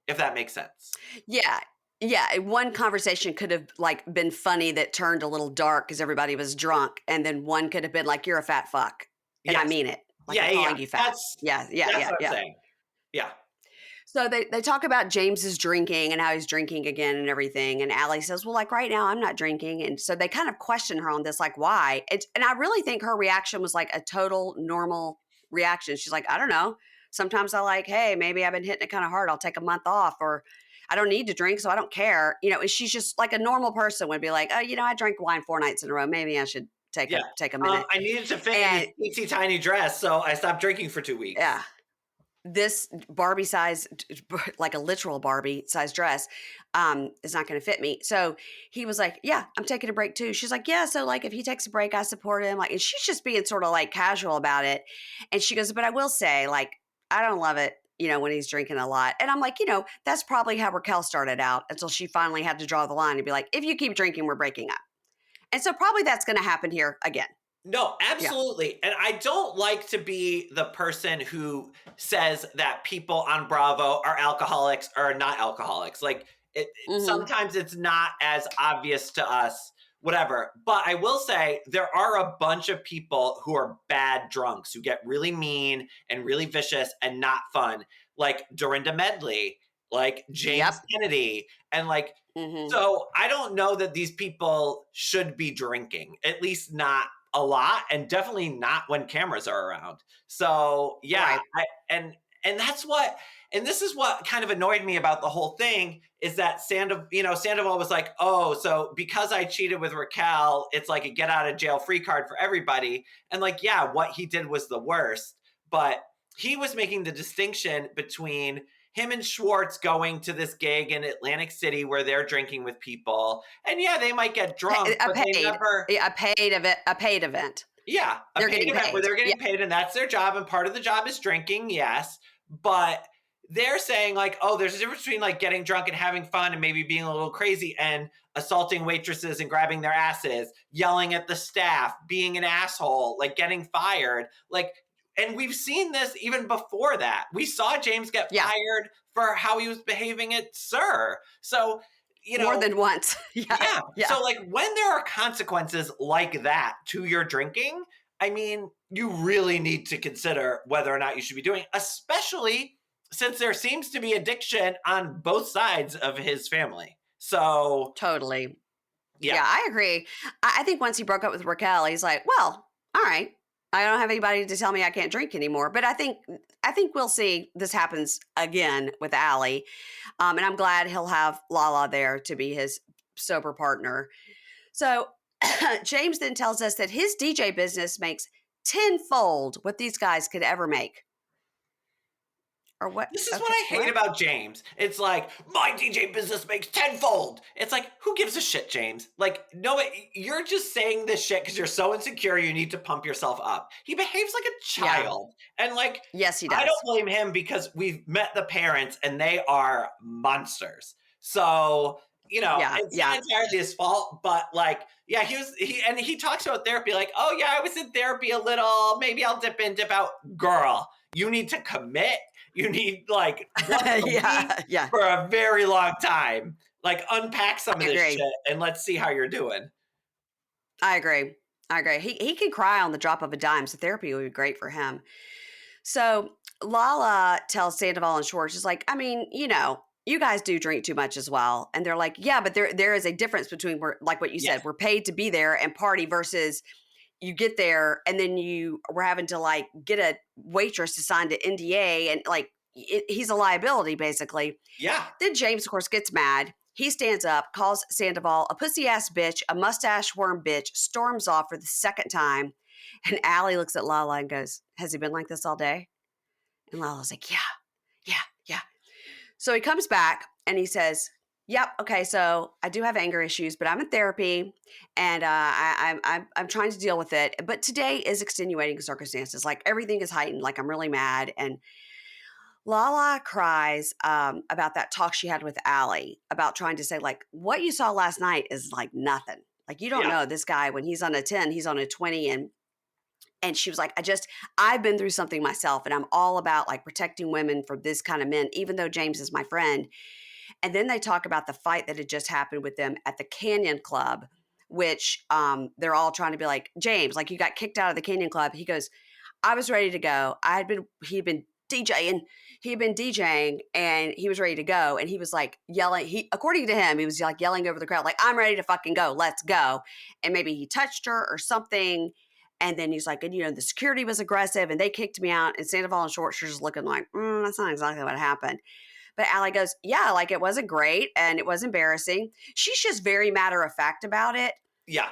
S2: if that makes sense.
S1: Yeah. Yeah, one conversation could have like been funny that turned a little dark because everybody was drunk, and then one could have been like, "You're a fat fuck," and I mean it. Like I'm
S2: Yeah.
S1: calling you fat. Yeah, yeah,
S2: That's
S1: yeah,
S2: what I'm
S1: yeah.
S2: saying. Yeah.
S1: So they talk about James's drinking and how he's drinking again and everything. And Allie says, well, like right now I'm not drinking. And so they kind of question her on this, like why? And I really think her reaction was like a total normal reaction. She's like, I don't know. Sometimes I like, hey, maybe I've been hitting it kind of hard. I'll take a month off, or I don't need to drink, so I don't care. And she's just like a normal person would be like, oh, I drank wine 4 nights in a row. Maybe I should take
S2: Yeah.
S1: a minute.
S2: I needed to fit in
S1: And
S2: this teensy tiny dress, so I stopped drinking for 2 weeks.
S1: yeah, this Barbie size, like a literal Barbie size dress, is not going to fit me. So he was like, yeah, I'm taking a break too. She's like, yeah. So like, if he takes a break, I support him. Like, and she's just being sort of like casual about it. And she goes, but I will say, like, I don't love it, when he's drinking a lot. And I'm like, that's probably how Racquel started out until she finally had to draw the line and be like, if you keep drinking, we're breaking up. And so probably that's going to happen here again.
S2: No,
S1: Yeah.
S2: absolutely. And I don't like to be the person who says that people on Bravo are alcoholics or not alcoholics. Like
S1: Mm-hmm.
S2: sometimes it's not as obvious to us, whatever. But I will say there are a bunch of people who are bad drunks who get really mean and really vicious and not fun, like Dorinda Medley, like James
S1: Yep.
S2: Kennedy, and like
S1: Mm-hmm.
S2: so I don't know that these people should be drinking, at least not a lot, and definitely not when cameras are around. So yeah,
S1: Right.
S2: and that's what, and this is what kind of annoyed me about the whole thing is that Sandoval was like, oh, so because I cheated with Racquel, it's like a get out of jail free card for everybody. And like, yeah, what he did was the worst, but he was making the distinction between him and Schwartz going to this gig in Atlantic City where they're drinking with people. And yeah, they might get drunk,
S1: A
S2: but they
S1: paid,
S2: never,
S1: a paid event, a paid event.
S2: yeah, a
S1: They're
S2: paid
S1: getting
S2: event where
S1: paid.
S2: they're
S1: Yeah.
S2: getting paid and that's their job. And part of the job is drinking, yes. But they're saying like, oh, there's a difference between like getting drunk and having fun and maybe being a little crazy and assaulting waitresses and grabbing their asses, yelling at the staff, being an asshole, like getting fired. Like, and we've seen this even before that. We saw James get
S1: Yeah.
S2: fired for how he was behaving at Sir. So,
S1: More than once. Yeah.
S2: yeah.
S1: Yeah.
S2: So, like, when there are consequences like that to your drinking, I mean, you really need to consider whether or not you should be doing it, especially since there seems to be addiction on both sides of his family. So,
S1: Totally.
S2: yeah.
S1: Yeah, I agree. I think once he broke up with Raquel, he's like, well, all right. I don't have anybody to tell me I can't drink anymore. But I think we'll see this happens again with Allie. And I'm glad he'll have Lala there to be his sober partner. So James then tells us that his DJ business makes tenfold what these guys could ever make. Or what?
S2: This is what
S1: Okay,
S2: I hate
S1: what?
S2: about James. It's like, my DJ business makes tenfold. It's like, who gives a shit, James? Like, no, you're just saying this shit because you're so insecure you need to pump yourself up. He behaves like a
S1: Yeah.
S2: child. And like,
S1: Yes, he
S2: I
S1: does.
S2: don't blame him because we've met the parents and they are monsters. So,
S1: Yeah.
S2: it's
S1: Yeah.
S2: not entirely his fault, but like, yeah, he talks about therapy like, oh yeah, I was in therapy a little, maybe I'll dip in, dip out. Girl, you need to commit. You need like once a week
S1: Yeah. Yeah.
S2: for a very long time. Like unpack some
S1: I
S2: of this
S1: agree.
S2: shit and let's see how you're doing.
S1: I agree. I agree. He can cry on the drop of a dime, so therapy would be great for him. So Lala tells Sandoval and Schwartz, she's like, I mean, you guys do drink too much as well. And they're like, yeah, but there is a difference between like what you
S2: Yes.
S1: said, we're paid to be there and party versus you get there and then we're having to like get a waitress to sign to NDA and like he's a liability basically.
S2: Yeah.
S1: Then James, of course, gets mad. He stands up, calls Sandoval a pussy ass bitch, a mustache worm bitch, storms off for the second time. And Allie looks at Lala and goes, has he been like this all day? And Lala's like, yeah, yeah, yeah. So he comes back and he says, yep, okay, so I do have anger issues, but I'm in therapy and I'm trying to deal with it. But today is extenuating circumstances. Like everything is heightened. Like I'm really mad. And Lala cries about that talk she had with Allie about trying to say, like, what you saw last night is like nothing. Like, you don't
S2: Yeah.
S1: know this guy when he's on a 10, he's on a 20. And she was like, I've been through something myself and I'm all about like protecting women from this kind of men, even though James is my friend. And then they talk about the fight that had just happened with them at the Canyon Club, which they're all trying to be like, James, like you got kicked out of the Canyon Club. He goes, I was ready to go. He'd been DJing and he was ready to go. And he was like yelling. According to him, he was like yelling over the crowd, like, I'm ready to fucking go. Let's go. And maybe he touched her or something. And then he's like, and the security was aggressive and they kicked me out. And Sandoval and Short Shorts looking like, that's not exactly what happened. But Allie goes, yeah, like it wasn't great and it was embarrassing. She's just very matter of fact about it.
S2: Yeah.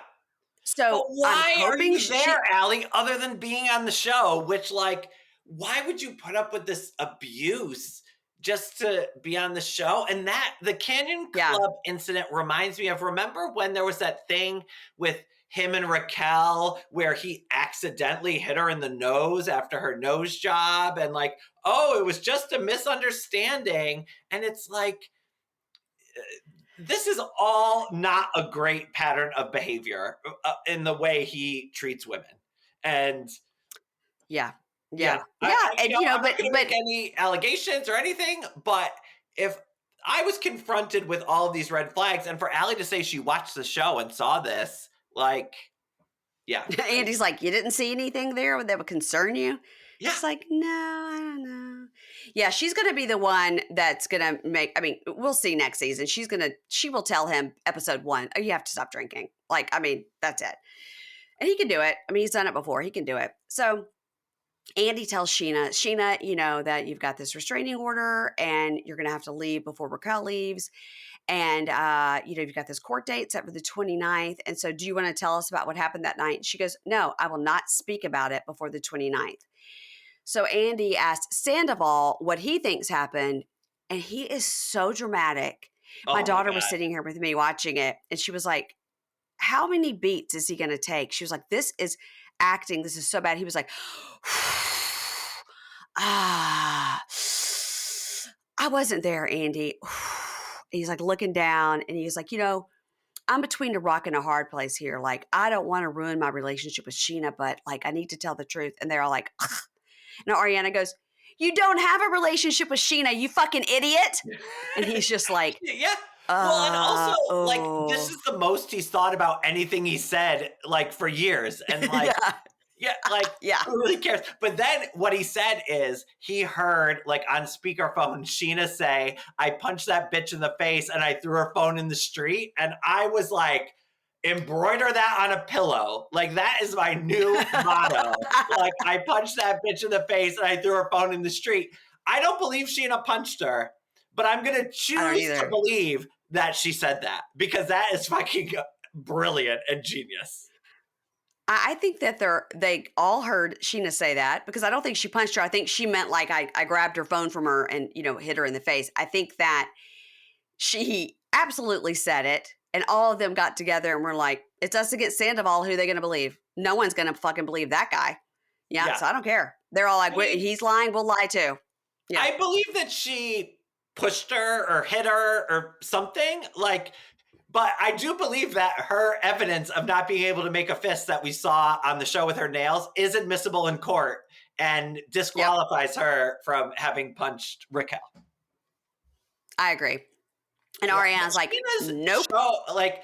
S1: So
S2: but why
S1: I'm
S2: are
S1: hoping
S2: you there, Allie, other than being on the show? Which, like, why would you put up with this abuse just to be on the show? And the Canyon Club incident reminds me of, remember when there was that thing with him and Racquel where he accidentally hit her in the nose after her nose job, and like, oh, it was just a misunderstanding. And it's like, this is all not a great pattern of behavior in the way he treats women. And
S1: yeah.
S2: I'm not going to make any allegations or anything, but if I was confronted with all of these red flags, and for Allie to say she watched the show and saw this, like, yeah.
S1: Andy's like, you didn't see anything there that would concern you?
S2: Yeah.
S1: She's like, no, I don't know. Yeah, she's going to be the one that's going to we'll see next season. She will tell him episode 1, oh, you have to stop drinking. Like, that's it. And he can do it. He's done it before. He can do it. So Andy tells Scheana, that you've got this restraining order and you're going to have to leave before Racquel leaves. And, you've got this court date set for the 29th. And so do you want to tell us about what happened that night? She goes, no, I will not speak about it before the 29th. So Andy asked Sandoval what he thinks happened. And he is so dramatic. My daughter was sitting here with me watching it. And she was like, how many beats is he going to take? She was like, this is acting. This is so bad. He was like, I wasn't there, Andy. He's like looking down and he's like, I'm between a rock and a hard place here. Like, I don't want to ruin my relationship with Scheana, but like, I need to tell the truth. And they're all like, ugh. Now Ariana goes, you don't have a relationship with Scheana, you fucking idiot. And he's just like,
S2: yeah. Well, and also, like, this is the most he's thought about anything he said, like, for years. And like, who really cares? But then what he said is he heard, like, on speakerphone, Scheana say, I punched that bitch in the face and I threw her phone in the street. And I was like, embroider that on a pillow. Like, that is my new motto. Like, I punched that bitch in the face and I threw her phone in the street. I don't believe Scheana punched her, but I'm going to choose to believe that she said that, because that is fucking brilliant and genius.
S1: I think that they all heard Scheana say that, because I don't think she punched her. I think she meant like I grabbed her phone from her and, hit her in the face. I think that she absolutely said it, and all of them got together and were like, it's us against Sandoval. Who are they going to believe? No one's going to fucking believe that guy. Yeah, so I don't care. They're all like, he's lying, we'll lie too. Yeah.
S2: I believe that she pushed her or hit her or something, like, but I do believe that her evidence of not being able to make a fist that we saw on the show with her nails is admissible in court and disqualifies her from having punched Racquel.
S1: I agree. And Ariana's like, nope.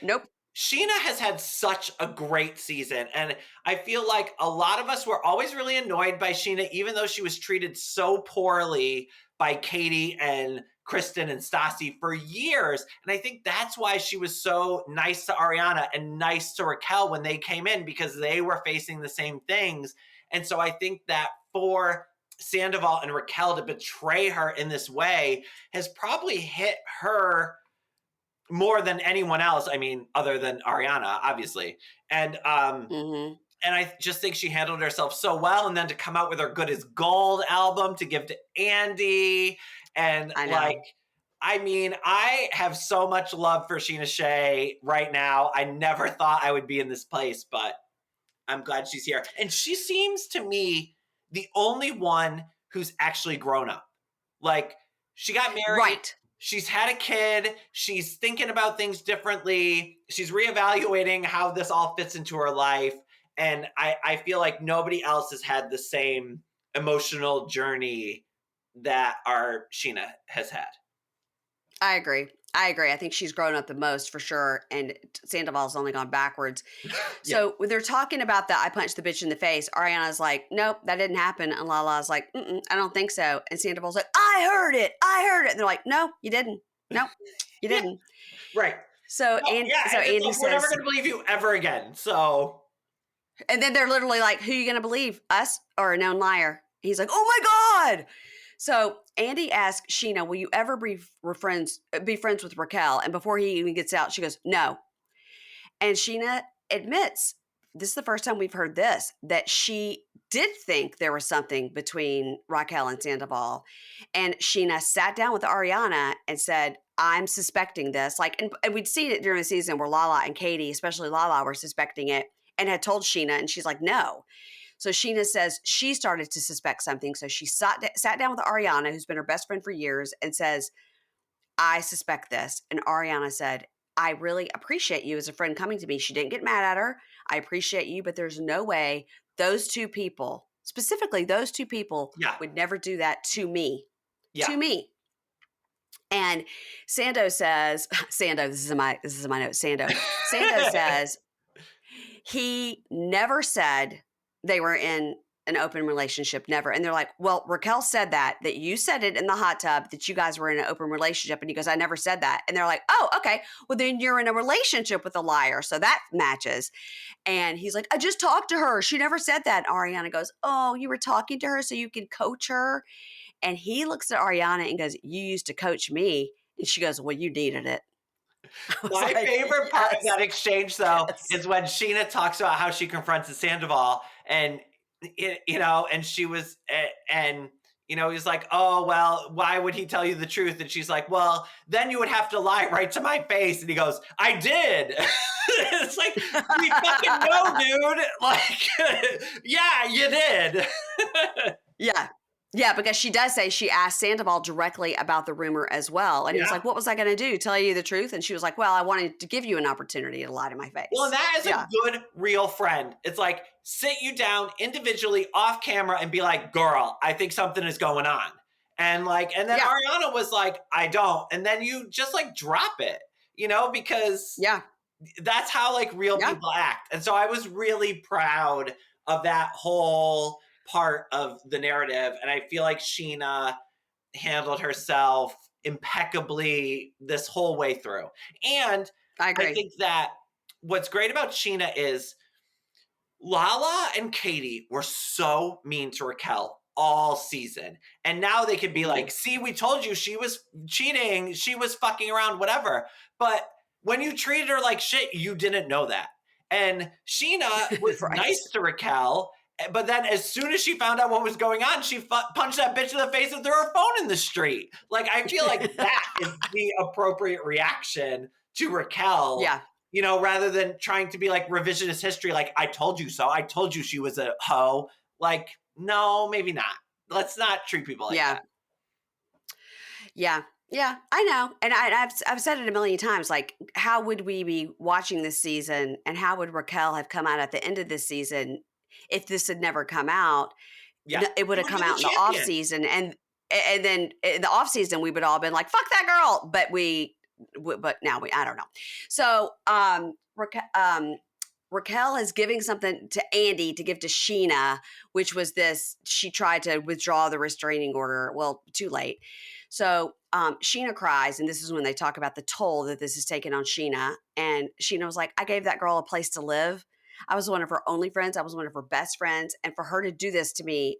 S1: Nope.
S2: Scheana has had such a great season. And I feel like a lot of us were always really annoyed by Scheana, even though she was treated so poorly by Katie and Kristen and Stassi for years. And I think that's why she was so nice to Ariana and nice to Racquel when they came in, because they were facing the same things. And so I think that for Sandoval and Racquel to betray her in this way has probably hit her more than anyone else. I mean, other than Ariana, obviously. And and I just think she handled herself so well. And then to come out with her Good as Gold album to give to Andy. And I have so much love for Scheana Shay right now. I never thought I would be in this place, but I'm glad she's here. And she seems to me the only one who's actually grown up. Like, she got married.
S1: Right.
S2: She's had a kid. She's thinking about things differently. She's reevaluating how this all fits into her life. And I feel like nobody else has had the same emotional journey that our Scheana has had.
S1: I agree. I agree. I think she's grown up the most for sure, and Sandoval's only gone backwards.
S2: Yeah.
S1: So when they're talking about that, I punched the bitch in the face. Ariana's like, "Nope, that didn't happen," and Lala's like, "I don't think so." And Sandoval's like, "I heard it. I heard it." And they're like, "No, you didn't. Nope, you
S2: Yeah.
S1: didn't."
S2: Right.
S1: So
S2: No,
S1: and
S2: yeah,
S1: so
S2: and it's
S1: Andy
S2: like, we're never
S1: says,
S2: going to believe you ever again. So,
S1: and then they're literally like, "Who are you going to believe, us or a known liar?" He's like, "Oh my god." So Andy asks Scheana, "Will you ever be friends with Racquel?" And before he even gets out, she goes, "No." And Scheana admits, this is the first time we've heard this, that she did think there was something between Racquel and Sandoval. And Scheana sat down with Ariana and said, "I'm suspecting this." Like, and we'd seen it during the season where Lala and Katie, especially Lala, were suspecting it and had told Scheana, and she's like, "No." So Scheana says she started to suspect something. So she sat down with Ariana, who's been her best friend for years, and says, "I suspect this." And Ariana said, "I really appreciate you as a friend coming to me." She didn't get mad at her. "I appreciate you, but there's no way those two people, specifically those two people,
S2: yeah.
S1: would never do that to me."
S2: Yeah.
S1: To me. And Sando says, Sando, this is my note, Sando. Sando says he never said they were in an open relationship, never. And they're like, "Well, Racquel said that you said it in the hot tub that you guys were in an open relationship." And he goes, "I never said that." And they're like, "Oh, okay. Well, then you're in a relationship with a liar. So that matches." And he's like, "I just talked to her. She never said that." And Ariana goes, "Oh, you were talking to her so you could coach her?" And he looks at Ariana and goes, "You used to coach me." And she goes, "Well, you needed it." I was
S2: My
S1: like,
S2: favorite part of
S1: yes,
S2: that exchange, though,
S1: yes.
S2: is when Scheana talks about how she confronted Sandoval, and and she was, and he's like, "Oh well, why would he tell you the truth?" And she's like, "Well, then you would have to lie right to my face." And he goes, "I did." It's like, we fucking know, dude. Like, yeah, you did.
S1: Yeah. Yeah, because she does say she asked Sandoval directly about the rumor as well. And he was
S2: Yeah.
S1: like, "What was I going to do? Tell you the truth?" And she was like, "Well, I wanted to give you an opportunity to lie to my
S2: Well, and
S1: face."
S2: that is a
S1: Yeah.
S2: good, real friend. It's like, sit you down individually off camera and be like, "Girl, I think something is going on." And then
S1: Yeah.
S2: Ariana was like, "I don't." And then you just like drop it, because
S1: Yeah.
S2: that's how like real
S1: Yeah.
S2: people act. And so I was really proud of that whole part of the narrative. And I feel like Scheana handled herself impeccably this whole way through. And
S1: I
S2: I
S1: agree.
S2: think that what's great about Scheana is Lala and Katie were so mean to Racquel all season. And now they could be
S1: Mhm.
S2: like, "See, we told you she was cheating. She was fucking around, whatever." But when you treated her like shit, you didn't know that. And Scheana was
S1: Right.
S2: nice to Racquel. But then as soon as she found out what was going on, she punched that bitch in the face and threw her phone in the street. Like, I feel like that is the appropriate reaction to Racquel,
S1: Yeah.
S2: rather than trying to be like revisionist history, like, "I told you so. I told you she was a hoe." Like, no, maybe not. Let's not treat people like
S1: Yeah.
S2: that.
S1: Yeah. Yeah, I know. And I've said it a million times. Like, how would we be watching this season and how would Raquel have come out at the end of this season if this had never come out?
S2: Yeah.
S1: It would
S2: She
S1: have
S2: would
S1: come
S2: have been
S1: out
S2: the
S1: in the off
S2: champion.
S1: season. And then in the off season, we would all been like, "Fuck that girl." But now I don't know. So, Raquel is giving something to Andy to give to Scheana, which was this. She tried to withdraw the restraining order. Well, too late. So Scheana cries, and this is when they talk about the toll that this has taken on Scheana. And Scheana was like, "I gave that girl a place to live. I was one of her only friends. I was one of her best friends. And for her to do this to me,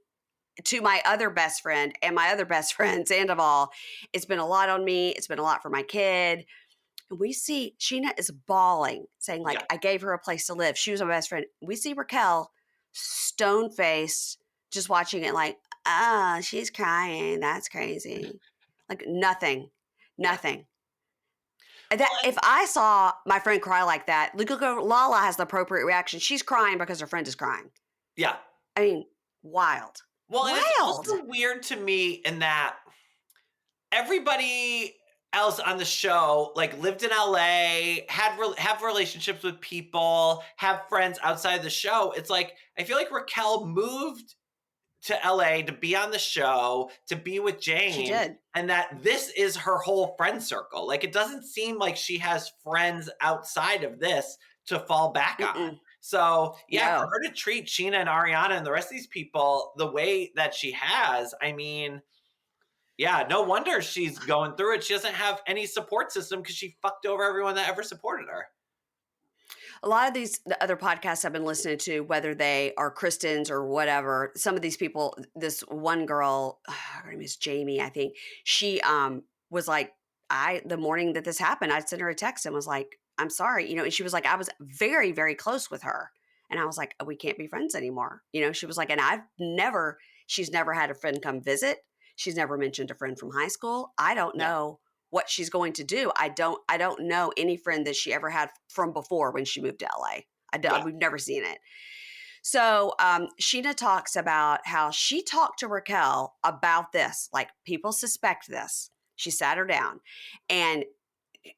S1: to my other best friend and my other best friend, Sandoval, it's been a lot on me. It's been a lot for my kid." And we see Scheana is bawling, saying, like,
S2: Yeah.
S1: "I gave her a place to live. She was my best friend." We see Raquel stone faced, just watching it like, "Ah, she's crying. That's crazy." Like nothing,
S2: Yeah.
S1: nothing.
S2: Well,
S1: That if I saw my friend cry like that, look, Lala has the appropriate reaction. She's crying because her friend is crying.
S2: yeah.
S1: I mean, wild,
S2: Well, and it's
S1: wild.
S2: also weird to me in that everybody else on the show like lived in LA, have relationships with people, have friends outside the show. It's like I feel like Raquel moved to LA to be on the show, to be with
S1: She
S2: Jane,
S1: did.
S2: and that this is her whole friend circle. Like, it doesn't seem like she has friends outside of this to fall back on.
S1: Mm-mm.
S2: So, yeah, for
S1: No.
S2: her to treat Scheana and Ariana and the rest of these people the way that she has, I mean, yeah, no wonder she's going through it. She doesn't have any support system because she fucked over everyone that ever supported her.
S1: A lot of the other podcasts I've been listening to, whether they are Kristens or whatever, some of these people, this one girl, her name is Jamie, I think, she was like, the morning that this happened, I sent her a text and was like, I'm sorry, and she was like, I was very, very close with her. And I was like, we can't be friends anymore. She was like, and she's never had a friend come visit. She's never mentioned a friend from high school. I don't
S2: Yeah.
S1: know what she's going to do. I don't know any friend that she ever had from before when she moved to LA.
S2: Yeah.
S1: We've never seen it. So Scheana talks about how she talked to Racquel about this. Like, people suspect this. She sat her down, and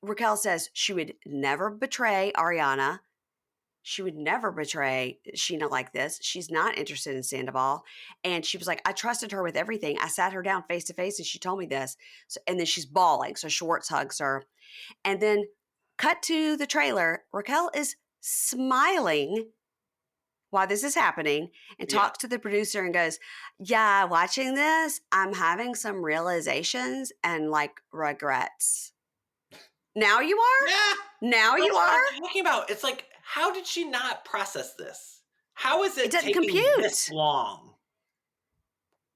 S1: Racquel says she would never betray Ariana. She would never betray Scheana like this. She's not interested in Sandoval. And she was like, I trusted her with everything. I sat her down face to face and she told me this. So, and then she's bawling. So Schwartz hugs her. And then cut to the trailer. Racquel is smiling while this is happening and talks to the producer and goes, yeah, watching this, I'm having some realizations and like regrets. Now you are?
S2: Yeah.
S1: Now you are?
S2: I'm talking about. It's like, how did she not process this? How is it
S1: doesn't
S2: taking
S1: compute.
S2: this long?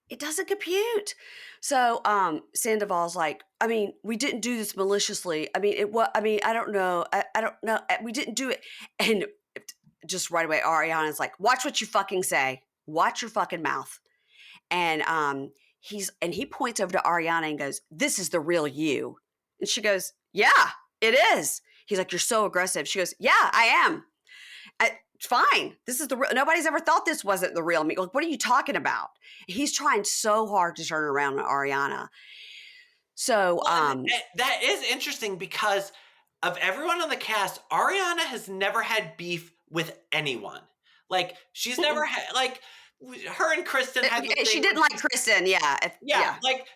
S1: It doesn't compute. So Sandoval's like, I mean, we didn't do this maliciously. I mean, I don't know. I don't know. We didn't do it. And just right away, Ariana's like, watch what you fucking say. Watch your fucking mouth. And he points over to Ariana and goes, this is the real you. And she goes, yeah, it is. He's like, you're so aggressive. She goes, yeah, I am. Fine. This is nobody's ever thought this wasn't the real me. Like, what are you talking about? He's trying so hard to turn around on Ariana. So,
S2: that is interesting because of everyone on the cast, Ariana has never had beef with anyone. Like, she's never had, like, her and Kristen had the thing.
S1: She didn't like Kristen,
S2: yeah. Like,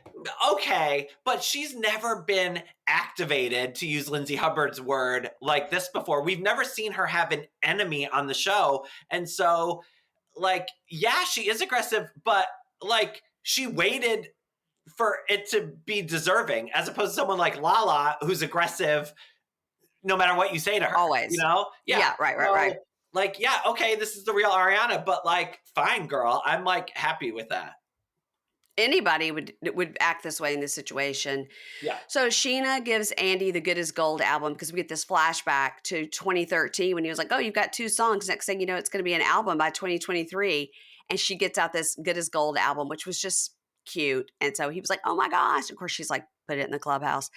S2: okay, but she's never been activated, to use Lindsay Hubbard's word, like this before. We've never seen her have an enemy on the show. And so, like, yeah, she is aggressive, but, like, she waited for it to be deserving, as opposed to someone like Lala, who's aggressive no matter what you say to her.
S1: Always.
S2: Yeah,
S1: right.
S2: Like, yeah, okay, this is the real Ariana, but, like, fine, girl. I'm, like, happy with that.
S1: Anybody would act this way in this situation.
S2: Yeah.
S1: So Scheana gives Andy the Good as Gold album because we get this flashback to 2013 when he was like, oh, you've got 2 songs. Next thing you know, it's going to be an album by 2023. And she gets out this Good as Gold album, which was just cute. And so he was like, oh my gosh. Of course, she's like, put it in the clubhouse.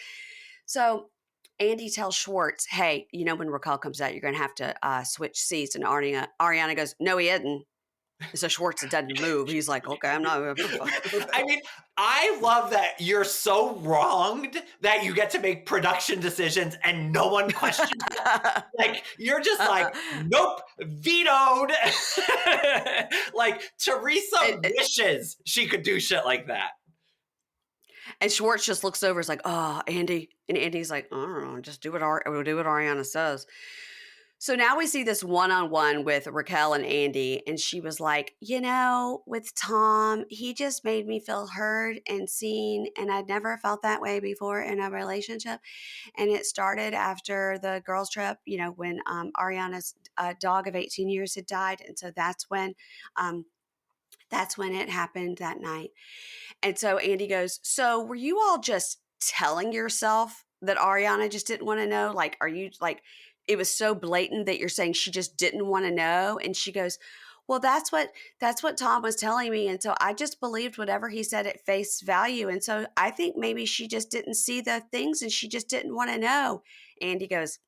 S1: So Andy tells Schwartz, hey, when Racquel comes out, you're going to have to switch seats. And Ariana goes, no, he isn't. So Schwartz doesn't move. He's like, okay, I'm not.
S2: I mean, I love that you're so wronged that you get to make production decisions and no one questions it. Like, you're just like, nope, vetoed. Like, Teresa wishes she could do shit like that.
S1: And Schwartz just looks over. It's like, oh, Andy. And Andy's like, I don't know, just do what Ariana says. So now we see this one-on-one with Racquel and Andy. And she was like, with Tom, he just made me feel heard and seen. And I'd never felt that way before in a relationship. And it started after the girls' trip, when Ariana's dog of 18 years had died. And so that's when it happened that night. And so Andy goes, so were you all just telling yourself that Ariana just didn't want to know? Like, are you like, it was so blatant that you're saying she just didn't want to know? And she goes, well, that's what Tom was telling me. And so I just believed whatever he said at face value. And so I think maybe she just didn't see the things and she just didn't want to know. Andy goes,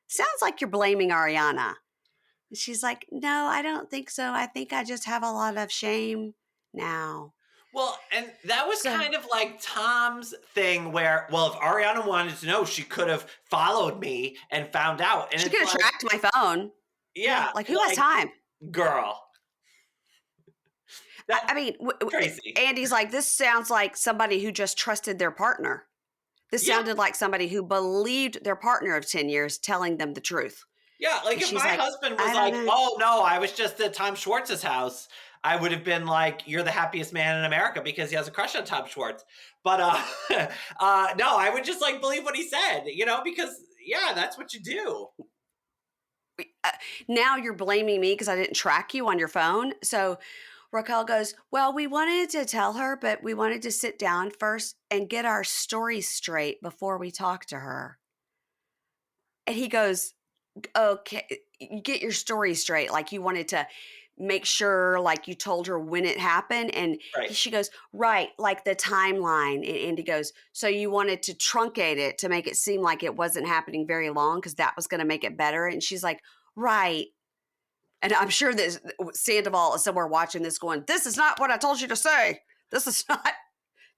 S1: sounds like you're blaming Ariana. And she's like, no, I don't think so. I think I just have a lot of shame now.
S2: Well, and that was kind of like Tom's thing where, well, if Ariana wanted to know, she could have followed me and found out. And
S1: she could have tracked my phone.
S2: Yeah.
S1: Like, who has time?
S2: Girl. That's
S1: I mean,
S2: crazy.
S1: Andy's like, this sounds like somebody who just trusted their partner. This
S2: Yeah.
S1: sounded like somebody who believed their partner of 10 years telling them the truth.
S2: Yeah, like
S1: And
S2: if
S1: she's
S2: my
S1: like,
S2: husband was
S1: I don't
S2: like,
S1: know.
S2: "Oh no, I was just at Tom Schwartz's house," I would have been like, "You're the happiest man in America," because he has a crush on Tom Schwartz. But no, I would just like believe what he said, because yeah, that's what you do.
S1: Now you're blaming me because I didn't track you on your phone. So Raquel goes, well, we wanted to tell her, but we wanted to sit down first and get our story straight before we talk to her. And he goes, okay, you get your story straight. Like you wanted to make sure like you told her when it happened. And
S2: Right.
S1: she goes, right, like the timeline. And Andy goes, so you wanted to truncate it to make it seem like it wasn't happening very long because that was going to make it better. And she's like, right. And I'm sure that Sandoval is somewhere watching this going, this is not what I told you to say. This is not,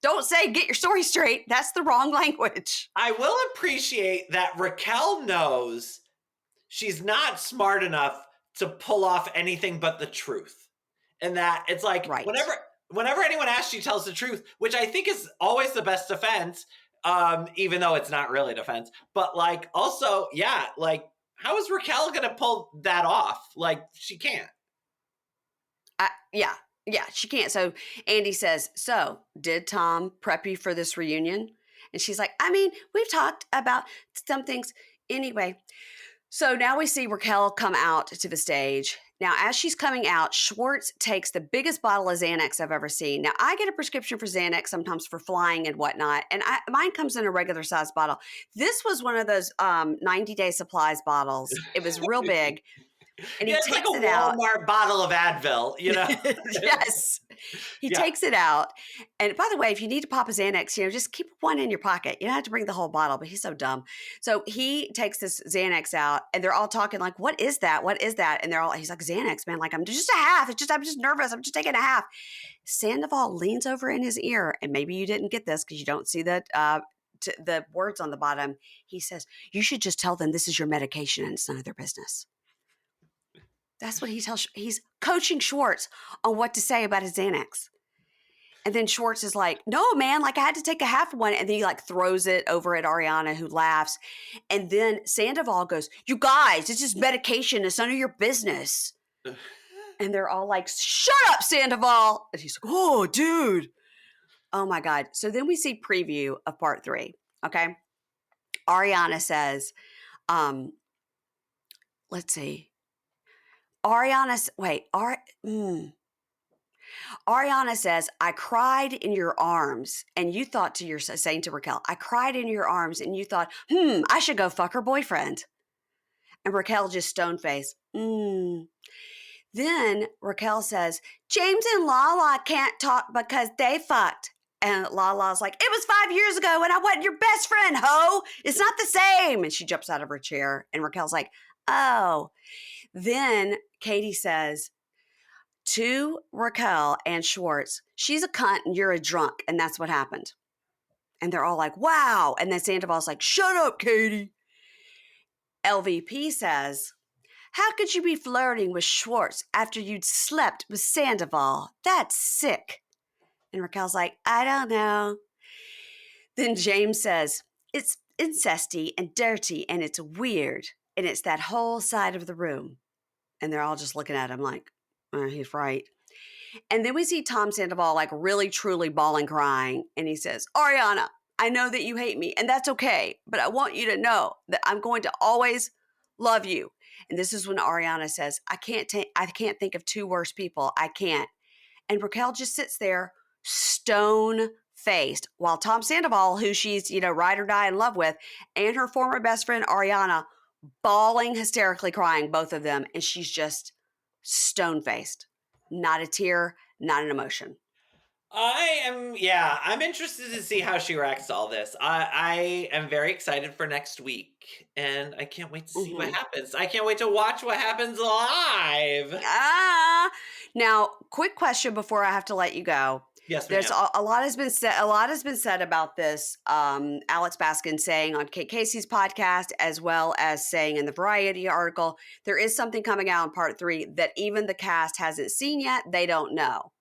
S1: don't say get your story straight. That's the wrong language.
S2: I will appreciate that Raquel knows she's not smart enough to pull off anything but the truth. And that it's like
S1: Right.
S2: whenever anyone asks, she tells the truth, which I think is always the best defense, even though it's not really defense. But like also, yeah, like how is Raquel gonna pull that off? Like she can't.
S1: Yeah. Yeah, she can't. So Andy says, so did Tom prep you for this reunion? And she's like, I mean, we've talked about some things anyway. So now we see Raquel come out to the stage. Now, as she's coming out, Schwartz takes the biggest bottle of Xanax I've ever seen. Now, I get a prescription for Xanax sometimes for flying and whatnot, and mine comes in a regular size bottle. This was one of those 90-day supplies bottles. It was real big, and he
S2: Yeah, it's like a
S1: takes it out.
S2: Walmart bottle of Advil.
S1: Yes. He
S2: Yeah.
S1: takes it out. And by the way, if you need to pop a Xanax, just keep one in your pocket. You don't have to bring the whole bottle, but he's so dumb. So he takes this Xanax out and they're all talking like, what is that? What is that? And he's like, Xanax, man. Like, I'm just a half. I'm just nervous. I'm just taking a half. Sandoval leans over in his ear. And maybe you didn't get this because you don't see the words on the bottom. He says, you should just tell them this is your medication and it's none of their business. That's what he tells. He's coaching Schwartz on what to say about his Xanax. And then Schwartz is like, no, man, like I had to take a half one. And then he like throws it over at Ariana, who laughs. And then Sandoval goes, you guys, it's just medication. It's none of your business. And they're all like, shut up, Sandoval. And he's like, oh, dude. Oh, my God. So then we see preview of part 3. Okay. Ariana says, let's see. Ariana says, I cried in your arms. And you thought to yourself, saying to Raquel, I cried in your arms. And you thought, I should go fuck her boyfriend. And Raquel just stone faced. Then Raquel says, James and Lala can't talk because they fucked. And Lala's like, it was 5 years ago and I wasn't your best friend, ho. It's not the same. And she jumps out of her chair. And Raquel's like, oh. Then Katie says to Raquel and Schwartz, she's a cunt and you're a drunk. And that's what happened. And they're all like, wow. And then Sandoval's like, shut up, Katie. LVP says, how could you be flirting with Schwartz after you'd slept with Sandoval? That's sick. And Raquel's like, I don't know. Then James says, it's incesty and dirty and it's weird. And it's that whole side of the room. And they're all just looking at him like, he's right. And then we see Tom Sandoval like really, truly bawling, crying. And he says, Ariana, I know that you hate me and that's okay. But I want you to know that I'm going to always love you. And this is when Ariana says, I can't think of 2 worse people. I can't. And Raquel just sits there stone faced while Tom Sandoval, who she's, ride or die in love with, and her former best friend, Ariana, bawling, hysterically crying, both of them. And she's just stone faced. Not a tear, not an emotion.
S2: I'm interested to see how she reacts to all this. I am very excited for next week, and I can't wait to see what happens. I can't wait to watch what happens live.
S1: Now, quick question before I have to let you go.
S2: Yes,
S1: There's a lot has been said. A lot has been said about this. Alex Baskin saying on Kate Casey's podcast, as well as saying in the Variety article, there is something coming out in part 3 that even the cast hasn't seen yet. They don't know.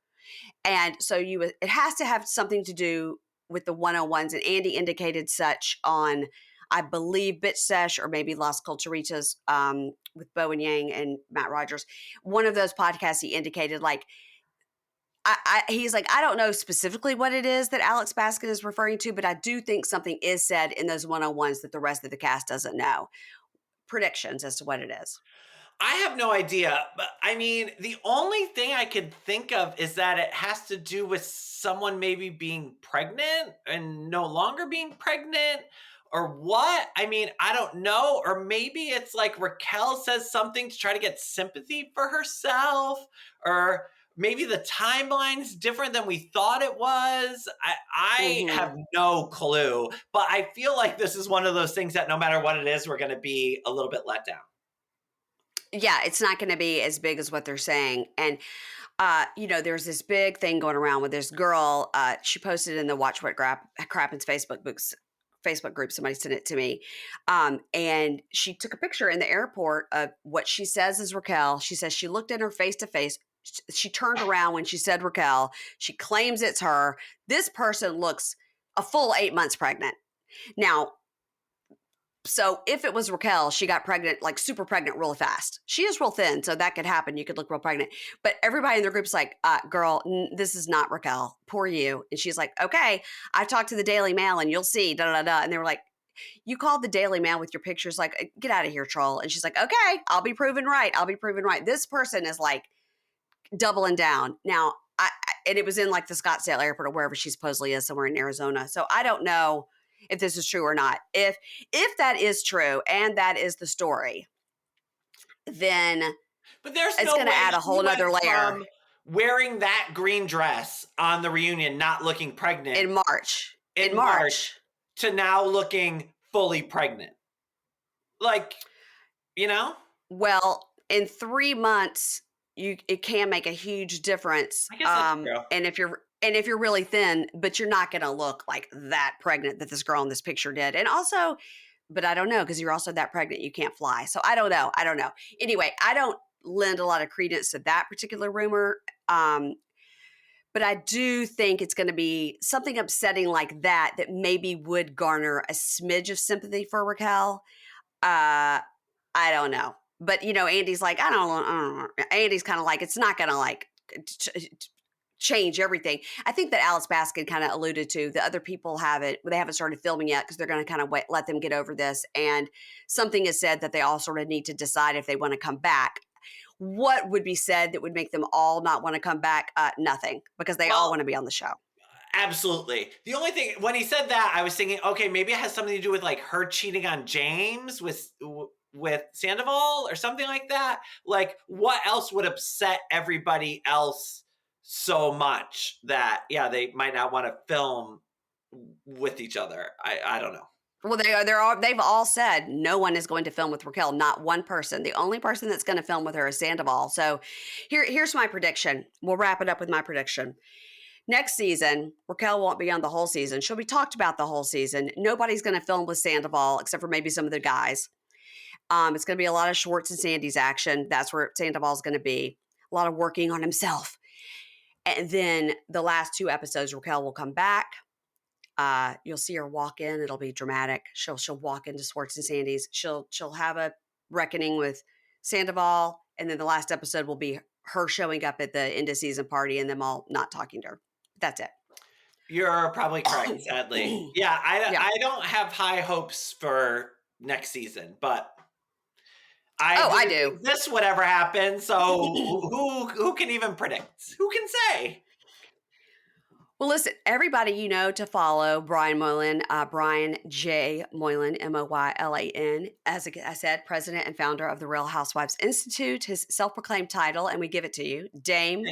S1: And so it has to have something to do with the 101s. And Andy indicated such on, I believe, Bitch Sesh or maybe Las Culturitas with Bo and Yang and Matt Rogers. One of those podcasts, he indicated like, he's like, I don't know specifically what it is that Alex Baskin is referring to, but I do think something is said in those 101s that the rest of the cast doesn't know. Predictions as to what it is.
S2: I have no idea. But I mean, the only thing I can think of is that it has to do with someone maybe being pregnant and no longer being pregnant or what. I mean, I don't know. Or maybe it's like Racquel says something to try to get sympathy for herself, or maybe the timeline's different than we thought it was. I have no clue, but I feel like this is one of those things that no matter what it is, we're going to be a little bit let down.
S1: Yeah, it's not going to be as big as what they're saying. And, there's this big thing going around with this girl. She posted in the Watch What Crappens Facebook group. Somebody sent it to me. And she took a picture in the airport of what she says is Racquel. She says she looked at her face to face. She turned around when she said Racquel. She claims it's her. This person looks a full 8 months pregnant. Now, so if it was Racquel, she got pregnant, like super pregnant really fast. She is real thin, so that could happen. You could look real pregnant. But everybody in their group's like, girl, this is not Racquel. Poor you. And she's like, okay, I talked to the Daily Mail and you'll see, da, da, da. And they were like, you called the Daily Mail with your pictures, like, get out of here, troll. And she's like, okay, I'll be proven right. I'll be proven right. This person is like doubling down. Now, and it was in like the Scottsdale airport or wherever she supposedly is, somewhere in Arizona. So I don't know if this is true or not. If that is true and that is the story, then
S2: but there's
S1: it's going to add a whole nother layer.
S2: Wearing that green dress on the reunion, not looking pregnant
S1: in March,
S2: to now looking fully pregnant. Like,
S1: Well, in 3 months, it can make a huge difference.
S2: I guess that's true.
S1: And if you're really thin, but you're not going to look like that pregnant that this girl in this picture did. And also, but I don't know, because you're also that pregnant, you can't fly. So I don't know. Anyway, I don't lend a lot of credence to that particular rumor. But I do think it's going to be something upsetting like that maybe would garner a smidge of sympathy for Racquel. I don't know. But, Andy's like, I don't know. Andy's kind of like, it's not going to like change everything. I think that Alex Baskin kind of alluded to the other people they haven't started filming yet because they're going to kind of let them get over this. And something is said that they all sort of need to decide if they want to come back. What would be said that would make them all not want to come back? Nothing, because they all want to be on the show.
S2: Absolutely. The only thing, when he said that, I was thinking, okay, maybe it has something to do with like her cheating on James with Sandoval or something like that. Like, what else would upset everybody else so much that, they might not want to film with each other? I don't know.
S1: Well, they've all said no one is going to film with Racquel, not one person. The only person that's going to film with her is Sandoval. So here's my prediction. We'll wrap it up with my prediction. Next season, Racquel won't be on the whole season. She'll be talked about the whole season. Nobody's going to film with Sandoval except for maybe some of the guys. It's going to be a lot of Schwartz and Sandy's action. That's where Sandoval's going to be. A lot of working on himself. And then the last 2 episodes, Racquel will come back. You'll see her walk in. It'll be dramatic. She'll walk into Schwartz and Sandy's. She'll have a reckoning with Sandoval. And then the last episode will be her showing up at the end of season party and them all not talking to her. That's it.
S2: You're probably correct, sadly. I don't have high hopes for next season, but I do. This would ever happen. So who can even predict? Who can say?
S1: Well, listen, everybody to follow Brian Moylan, Brian J. Moylan, Moylan. As I said, president and founder of the Real Housewives Institute, his self-proclaimed title, and we give it to you. Dame,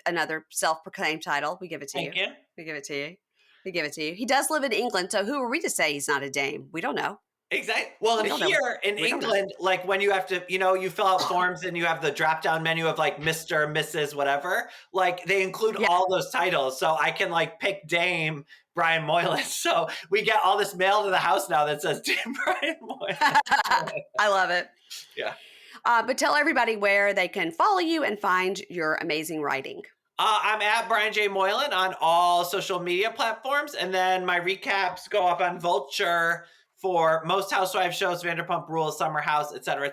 S1: another self-proclaimed title. We give it to you. We give it to you. We give it to you. He does live in England, so who are we to say he's not a dame? We don't know.
S2: Exactly. Well, and here in England, like when you have to, you fill out forms and you have the drop down menu of like Mr., Mrs., whatever, like they include all those titles. So I can like pick Dame Brian Moylan. So we get all this mail to the house now that says Dame Brian Moylan.
S1: I love it.
S2: Yeah.
S1: But tell everybody where they can follow you and find your amazing writing.
S2: I'm at Brian J. Moylan on all social media platforms. And then my recaps go up on Vulture for most Housewives shows, Vanderpump Rules, Summer House, et cetera,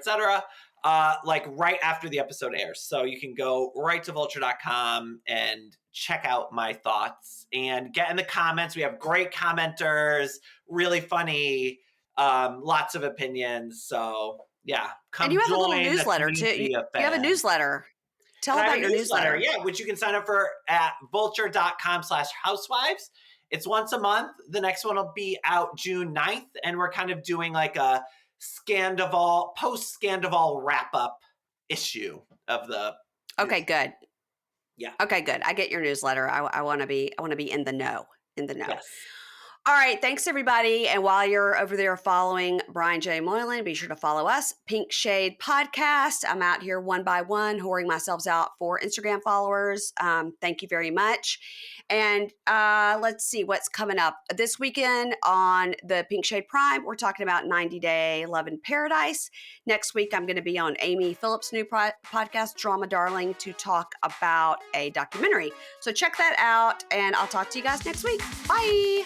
S2: like right after the episode airs. So you can go right to vulture.com and check out my thoughts and get in the comments. We have great commenters, really funny, lots of opinions. So yeah, come
S1: And you have a little
S2: join the
S1: newsletter too.
S2: community
S1: You
S2: of
S1: have a
S2: fans.
S1: newsletter. Tell
S2: And I have
S1: about
S2: a
S1: your newsletter.
S2: yeah, which you can sign up for at vulture.com/housewives. It's once a month. The next one will be out June 9th. And we're kind of doing like a post-Scandival wrap-up issue of the.
S1: Okay, good.
S2: Yeah.
S1: Okay, good. I get your newsletter. I want to be in the know.
S2: Yes.
S1: All right. Thanks, everybody. And while you're over there following Brian J. Moylan, be sure to follow us, Pink Shade Podcast. I'm out here one by one, whoring myself out for Instagram followers. Thank you very much. And let's see what's coming up this weekend on the Pink Shade Prime. We're talking about 90 Day Love in Paradise. Next week, I'm going to be on Amy Phillips' new podcast, Drama Darling, to talk about a documentary. So check that out, and I'll talk to you guys next week. Bye.